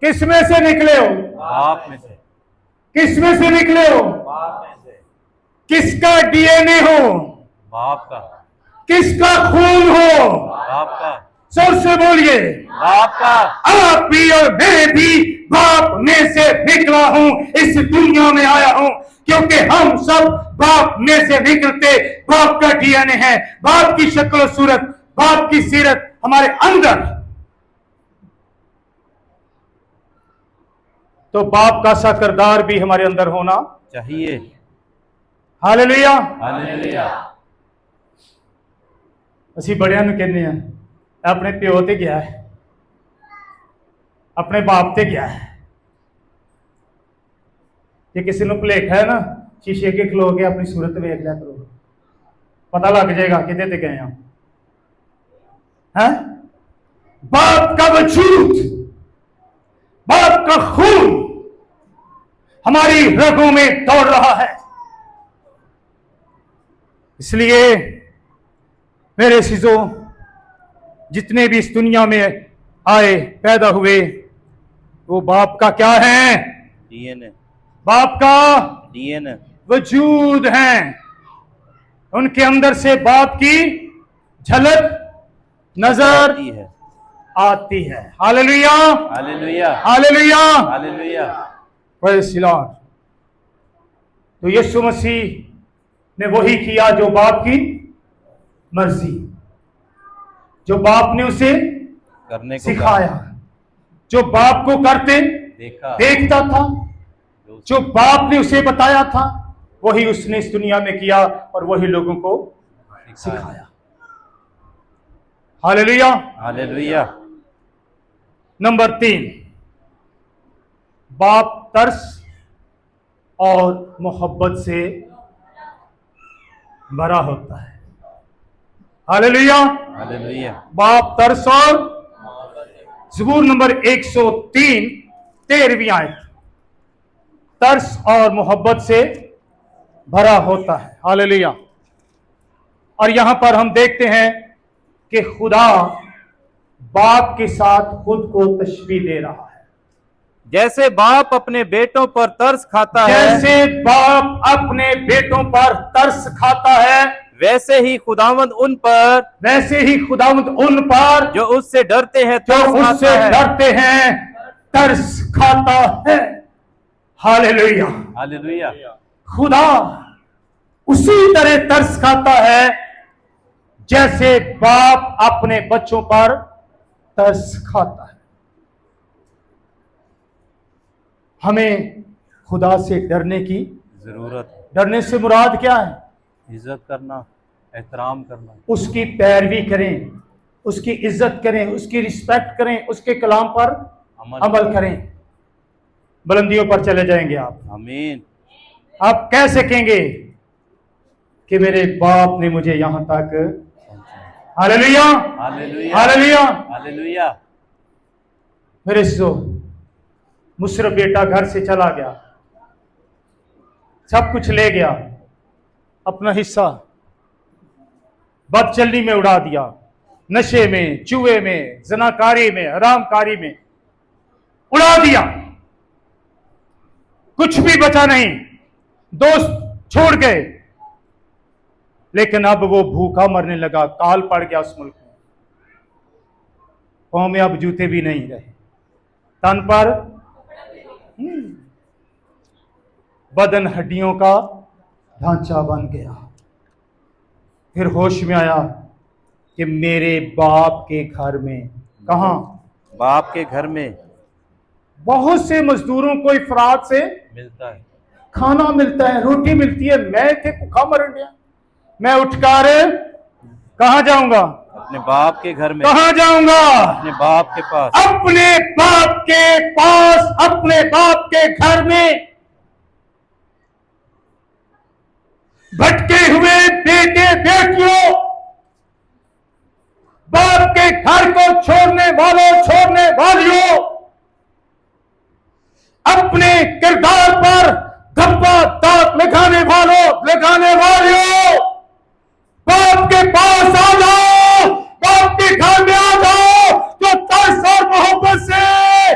S3: किस में से निकले हो,
S4: बाप में से,
S3: किस में से निकले हो,
S4: बाप में से,
S3: किसका डीएनए हो,
S4: बाप का,
S3: किसका खून हो,
S4: बाप का,
S3: जोर से बोलिए।
S4: बाप का।
S3: आप भी और मैं भी बाप में से निकला हूं, इस दुनिया में आया हूं, क्योंकि हम सब बाप में से निकलते, बाप का डीएनए है, बाप की शक्ल सूरत, बाप की सीरत हमारे अंदर। तो बाप का सा किरदार भी हमारे अंदर होना
S4: चाहिए।
S3: हालेलुया।
S4: हालेलुया।
S3: ਅਸੀਂ ਬੜਿਆਂ ਨੂੰ ਕਹਿੰਦੇ ਆ ਆਪਣੇ ਪਿਓ ਤੇ ਗਿਆ ਹੈ, ਆਪਣੇ ਬਾਪ ਤੇ ਗਿਆ ਹੈ। ਜੇ ਕਿਸੇ ਨੂੰ ਭੁਲੇਖਾ ਹੈ ਨਾ, ਸ਼ੀਸ਼ੇ ਅੱਗੇ ਖਲੋ ਕੇ ਆਪਣੀ ਸੂਰਤ ਵੇਖ ਲਿਆ ਕਰੋ, ਪਤਾ ਲੱਗ ਜਾਏਗਾ ਕਿਤੇ ਤੇ ਗਏ ਆ। हैं? बाप का वजूद, बाप का खून हमारी रगों में दौड़ रहा है। इसलिए मेरे अज़ीज़ों, जितने भी इस दुनिया में आए, पैदा हुए, वो बाप का क्या है,
S4: डीएनए,
S3: बाप का
S4: डीएनए,
S3: वजूद हैं। उनके अंदर से बाप की झलक नजर
S4: आती है।
S3: आती है। Hallelujah,
S4: hallelujah,
S3: hallelujah,
S4: hallelujah.
S3: Praise the Lord. तो यीशु मसीह ने वही किया जो बाप की मर्जी, जो बाप ने उसे
S4: करने को
S3: सिखाया, जो बाप को करते
S4: देखा,
S3: देखता था, जो बाप ने उसे बताया था, वही उसने इस दुनिया में किया और वही लोगों को सिखाया। हालेलुया।
S4: हालेलुया।
S3: नंबर 3, बाप तरस और मोहब्बत से भरा होता है। हालेलुया।
S4: हालेलुया।
S3: बाप तरस और, ज़बूर नंबर 103 13वीं आयत, तरस और मोहब्बत से भरा होता है। हालेलुया। और यहां पर हम देखते हैं कि खुदा बाप के साथ खुद को तशबीह दे रहा है।
S4: जैसे बाप अपने बेटों पर तरस खाता है,
S3: जैसे बाप अपने बेटों पर तरस खाता है,
S4: वैसे ही खुदावंद उन पर,
S3: वैसे ही खुदावंद उन पर
S4: जो उससे डरते हैं,
S3: जो
S4: तरस
S3: उससे
S4: खाता है।
S3: डरते हैं तरस खाता है। हालेलुया।
S4: हालेलुया।
S3: खुदा उसी तरह तरस खाता है जैसे बाप अपने बच्चों पर तरस खाता है। हमें खुदा से डरने की
S4: जरूरत,
S3: डरने से मुराद क्या है?
S4: इज्जत करना, एहतराम करना,
S3: उसकी पैरवी करें, उसकी इज्जत करें, उसकी रिस्पेक्ट करें, उसके कलाम पर अमल करें। बुलंदियों पर चले जाएंगे आप।
S4: आमीन।
S3: आप कह सकेंगे कि मेरे बाप ने मुझे यहां तक, हालेलुया,
S4: हालेलुया,
S3: हालेलुया।
S4: हालेलुया।
S3: मेरे मुशरफ बेटा घर से चला गया, सब कुछ ले गया, अपना हिस्सा बदचलनी में उड़ा दिया, नशे में, जुए में, जनाकारी में, हरामकारी में उड़ा दिया, कुछ भी बचा नहीं, दोस्त छोड़ गए। लेकिन अब वो भूखा मरने लगा, काल पड़ गया उस मुल्क में, पांव में अब जूते भी नहीं रहे, तन पर बदन हड्डियों का ढांचा बन गया। फिर होश में आया कि मेरे बाप के घर में, कहां?
S4: बाप के घर में
S3: बहुत से मजदूरों को इफरात से
S4: मिलता है,
S3: खाना मिलता है, रोटी मिलती है, मैं थे भूखा मरन गया। मैं उठकर कहां जाऊंगा?
S4: अपने बाप के घर में।
S3: कहां जाऊंगा?
S4: अपने बाप के पास।
S3: अपने बाप के पास, अपने बाप के घर में। भटके हुए बेटे बेटियों, बाप के घर को छोड़ने वालों, छोड़ने वालियों, अपने किरदार पर धब्बा दाग लगाने वालों, लगाने वालियों, बाप के पास आ जाओ, बाप के घर में आ जाओ, जो तरस और मोहब्बत से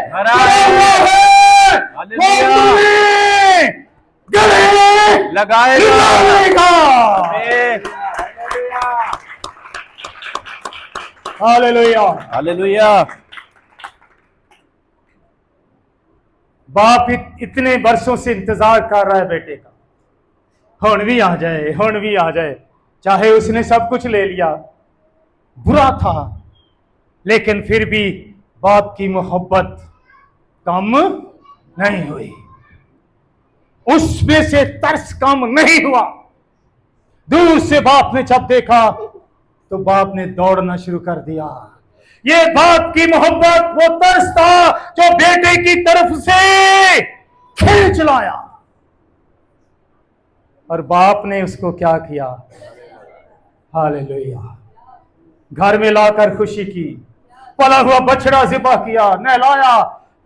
S4: भरा
S3: हुआ है, वो तुम्हें गले लगाएगा। Hallelujah,
S4: hallelujah.
S3: बाप इतने वर्षों से इंतजार कर रहा है बेटे का, हुण भी आ जाए, हुण भी आ जाए। चाहे उसने सब कुछ ले लिया, बुरा था, लेकिन फिर भी बाप की मोहब्बत कम नहीं हुई, उसमें से तरस कम नहीं हुआ। दूर से बाप ने जब देखा तो बाप ने दौड़ना शुरू कर दिया। ये बाप की मोहब्बत, वो तरस था जो बेटे की तरफ से खींच लाया। और बाप ने उसको क्या किया? हालेलुया, घर में लाकर खुशी की, पला हुआ बछड़ा ज़िबा किया, नहलाया,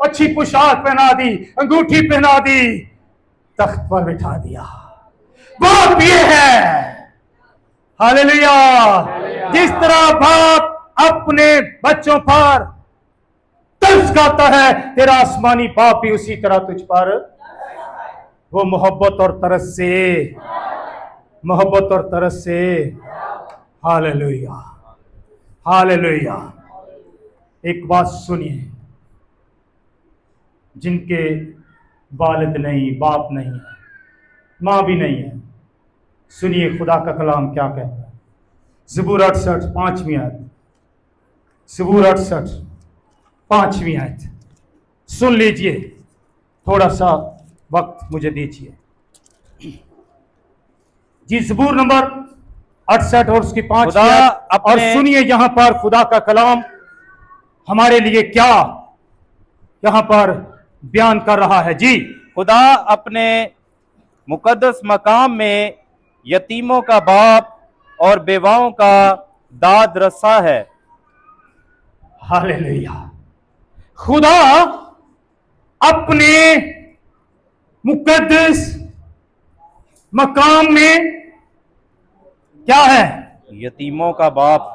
S3: अच्छी पोशाक पहना दी, अंगूठी पहना दी, तख्त पर बिठा दिया। बाप ये है। हालेलुया। जिस तरह बाप अपने बच्चों पर तरस खाता है, तेरा आसमानी बाप भी उसी तरह तुझ पर वो मोहब्बत और तरस से, मोहब्बत और तरस से। Hallelujah, hallelujah. एक बात सुनिए, जिनके वालिद नहीं, बाप नहीं है, माँ भी नहीं है, सुनिए खुदा का कलाम क्या कहता है। ज़बूर 68 5वीं आयत, ज़बूर 68 5वीं आयत सुन लीजिए, थोड़ा सा वक्त मुझे दीजिए जी। ज़बूर नंबर 68 और उसकी 5वीं आयत, और सुनिए यहां पर खुदा का कलाम हमारे लिए क्या यहां पर बयान कर रहा है जी।
S4: खुदा अपने मुकद्दस मकाम में यतीमों का बाप और बेवाओं का दाद रसा है।
S3: हालेलुया। खुदा अपने मुकद्दस मकाम में क्या है?
S4: यतीमों का बाप।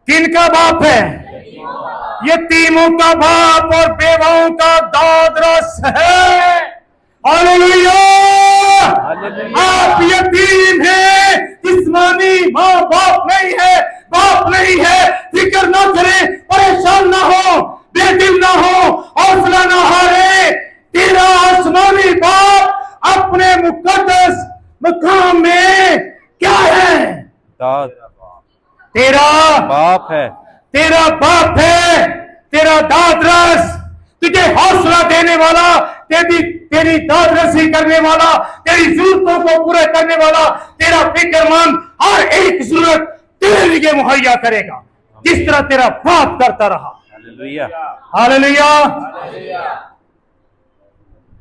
S3: किनका बाप है? यतीमों का बाप और बेवाओं का दाद रस है। हालेलुया। आप यतीम हैं, जिस्मानी माँ बाप नहीं है, बाप नहीं है, फिक्र ना करें, परेशान ना हो, बेदिल ना हो, हौसला ना हारे। तेरा आसमानी बाप अपने मुकद्दस मकाम में क्या है?
S4: दाद।
S3: तेरा
S4: बाप है,
S3: तेरा बाप है, तेरा दादरस, तुझे हौसला देने वाला, तेरी दादरसी करने वाला, तेरी जरूरतों को पूरा करने वाला, तेरा फिक्रमंद हर एक जरूरत तेरे लिए मुहैया करेगा, जिस तरह तेरा बाप करता रहा।
S4: Hallelujah,
S3: hallelujah.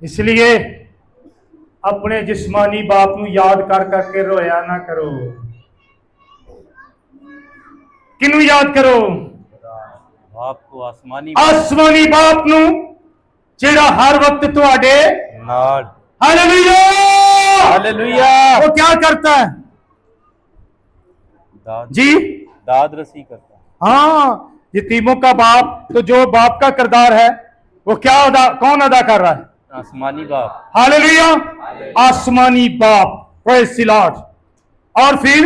S3: इसलिए अपने जिस्मानी बाप ਨੂੰ याद कर करके रोया ना करो। किन्नू याद करो?
S4: बाप को,
S3: आसमानी बाप ਨੂੰ, ਜਿਹੜਾ हर वक्त ਤੁਹਾਡੇ
S4: नाल।
S3: Hallelujah,
S4: hallelujah.
S3: वो क्या करता है
S4: दाद
S3: जी?
S4: दाद रसी करता है।
S3: हाँ, यतीमों का बाप, तो जो बाप का किरदार है वो क्या कौन अदा कर रहा है?
S4: आसमानी बाप।
S3: हालेलुया, आसमानी बाप, प्रेज़ द लॉर्ड। और फिर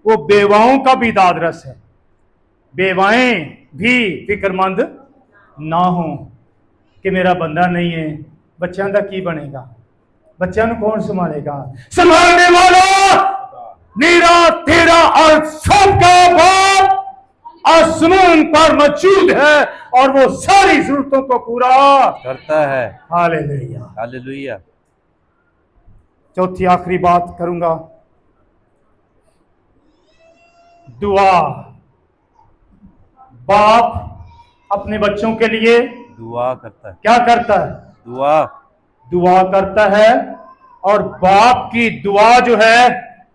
S3: वो बेवाओं का भी दादरस है। बेवाएं भी फिक्रमंद ना हो कि मेरा बंदा नहीं है, बच्चों का की बनेगा, बच्चों को कौन संभालेगा? संभालने वाला मेरा, तेरा और सबका बाप आसमान पर मौजूद है और वो सारी जरूरतों को पूरा
S4: करता है।
S3: Hallelujah,
S4: hallelujah.
S3: चौथी आखिरी बात करूंगा, दुआ। बाप अपने बच्चों के लिए
S4: दुआ करता है।
S3: क्या करता है?
S4: दुआ
S3: दुआ करता है। और बाप की दुआ जो है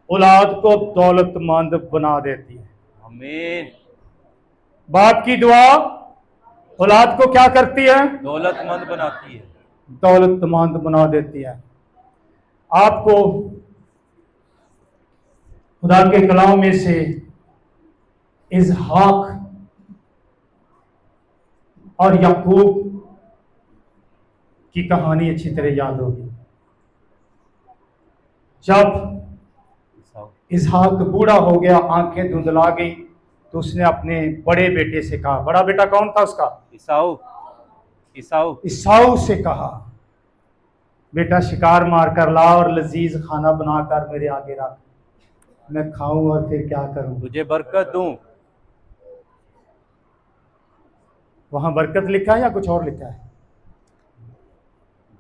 S3: औलाद को दौलतमंद बना देती है।
S4: आमीन।
S3: बाप की दुआ औलाद को क्या करती है?
S4: दौलतमंद बनाती है।
S3: दौलतमंद बना देती है। आपको खुदा के कलाम में से इसहाक और याकूब की कहानी अच्छी तरह याद होगी। जब इसहाक बूढ़ा हो गया, आंखें धुंधला गई, तो उसने अपने बड़े बेटे से कहा, बड़ा बेटा कौन था उसका?
S4: ईसाऊ। ईसाऊ
S3: ईसाऊ से कहा, बेटा शिकार मार कर ला और लजीज खाना बनाकर मेरे आगे रख, मैं खाऊं और फिर क्या करूं?
S4: तुझे बरकत दूं।
S3: वहां बरकत लिखा है या कुछ और लिखा है?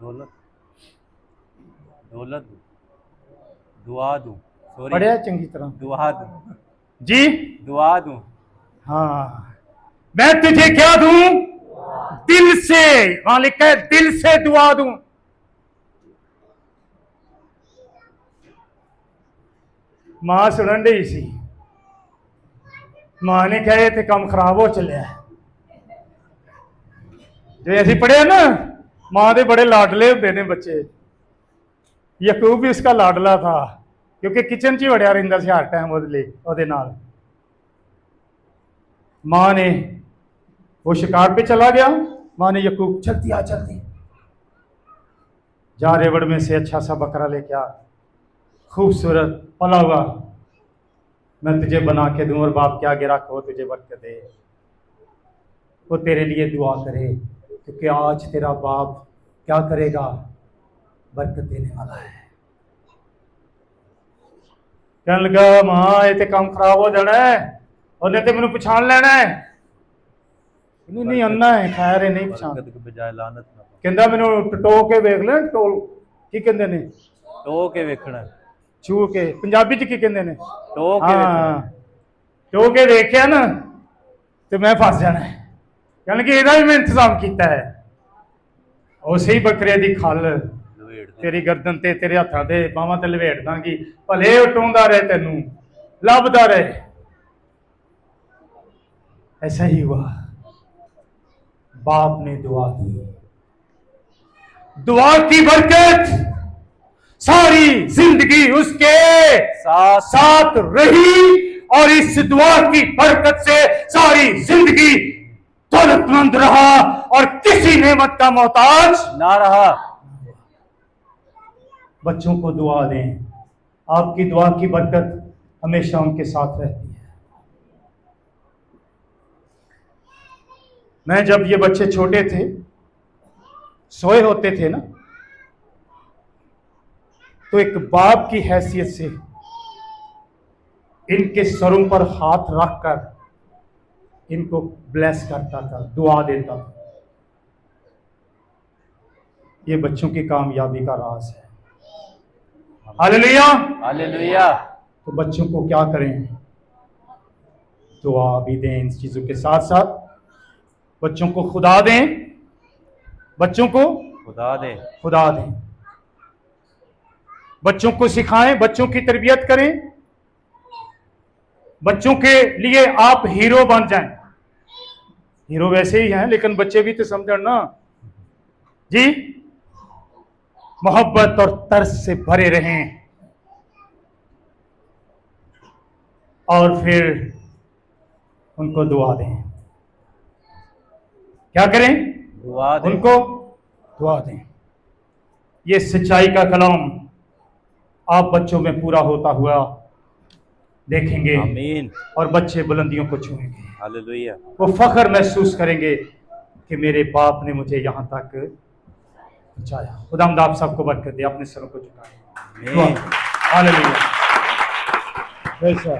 S4: दौलत दौलत दूं, दुआ दूं। सॉरी,
S3: पढ़े चंगी तरह?
S4: दुआ दूं
S3: जी,
S4: दुआ दूं।
S3: हाँ, मैं तुझे क्या दूं? दिल से। वहां लिखा है दिल से दुआ दूं। मां सुनन डी सी, मां ने कहा थे काम खराब हो चलिया। जो ऐसी पढ़े ना, मां के बड़े लाडले होते ने बच्चे। याकूब भी उसका लाडला था, क्योंकि किचन च ही वड़िया रहिंदा सी हर टाइम ਉਹਦੇ ਨਾਲ। मां ने, वो शिकार पे चला गया, मां ने याकूब जल्दी आ जल्दी जा, रेवड़ में से अच्छा सा बकरा लेके आ, खूबसूरत पला हुआ, मैं तुझे बना के दूं और बाप के आगे रख, वो तुझे बरकत दे, वो तेरे लिए दुआ करे, क्योंकि आज तेरा बाप क्या करेगा? बरकत देने वाला है। कहने लगा, मां ये तो काम खराब हो जाना है, उन्हें तो मैंने पछाण लेना है। नहीं अन्ना है, खैर है, नहीं पछाण।
S4: बरकत के बजाय लानत ना पाओ।
S3: कहंदा मैनू टटो के वेख ले, टोल की कहंदे ने?
S4: टो के वेखना।
S3: छू के पंजाबी च की कहंदे ने?
S4: टो के वेखना।
S3: टो के देखिया ना तो मैं फस जाना है। कहने कि ਇਹਦਾ भी मैं इंतजाम किया है। उसे ही बकरे की खल तेरी गर्दन ते, तेरे हत्थां ते बाहां ते लवेट दांगी, भले टोंदा रहे, तेनू लभदा रहे। ऐसा ही हुआ। बाप ने दुआ दी, दुआ की बरकत सारी जिंदगी उसके साथ रही, और इस दुआ की बरकत से सारी जिंदगी दौलतमंद रहा और किसी नेमत का मोहताज
S4: ना रहा।
S3: बच्चों को दुआ दें, आपकी दुआ की बरकत हमेशा उनके साथ रहती है। मैं जब ये बच्चे छोटे थे, सोए होते थे ना, तो एक बाप की हैसियत से इनके सरों पर हाथ रखकर इनको ब्लेस करता था, दुआ देता था। ये बच्चों की कामयाबी का राज है। Hallelujah,
S4: hallelujah.
S3: तो बच्चों को क्या करें? दुआ भी दें। इन चीजों के साथ साथ बच्चों को खुदा दें, बच्चों को
S4: खुदा दे।
S3: खुदा दें, बच्चों को सिखाएं, बच्चों की तरबियत करें, बच्चों के लिए आप हीरो बन जाएं। हीरो वैसे ही हैं, लेकिन बच्चे भी तो समझण ना जी। मोहब्बत और तरस से भरे रहें, और फिर उनको दुआ दें। क्या करें?
S4: दुआ दे।
S3: उनको दुआ दें। ये सच्चाई का कलाम आप बच्चों में पूरा होता हुआ देखेंगे,
S4: आमीन।
S3: और बच्चे बुलंदियों को छुएंगे।
S4: हालेलुया।
S3: वो फख्र महसूस करेंगे कि मेरे बाप ने मुझे यहां तक पहुंचाया। खुदावंद आप सबको बरकत दे। अपने सरों को झुकाएं।
S4: आमीन।
S3: हालेलुया।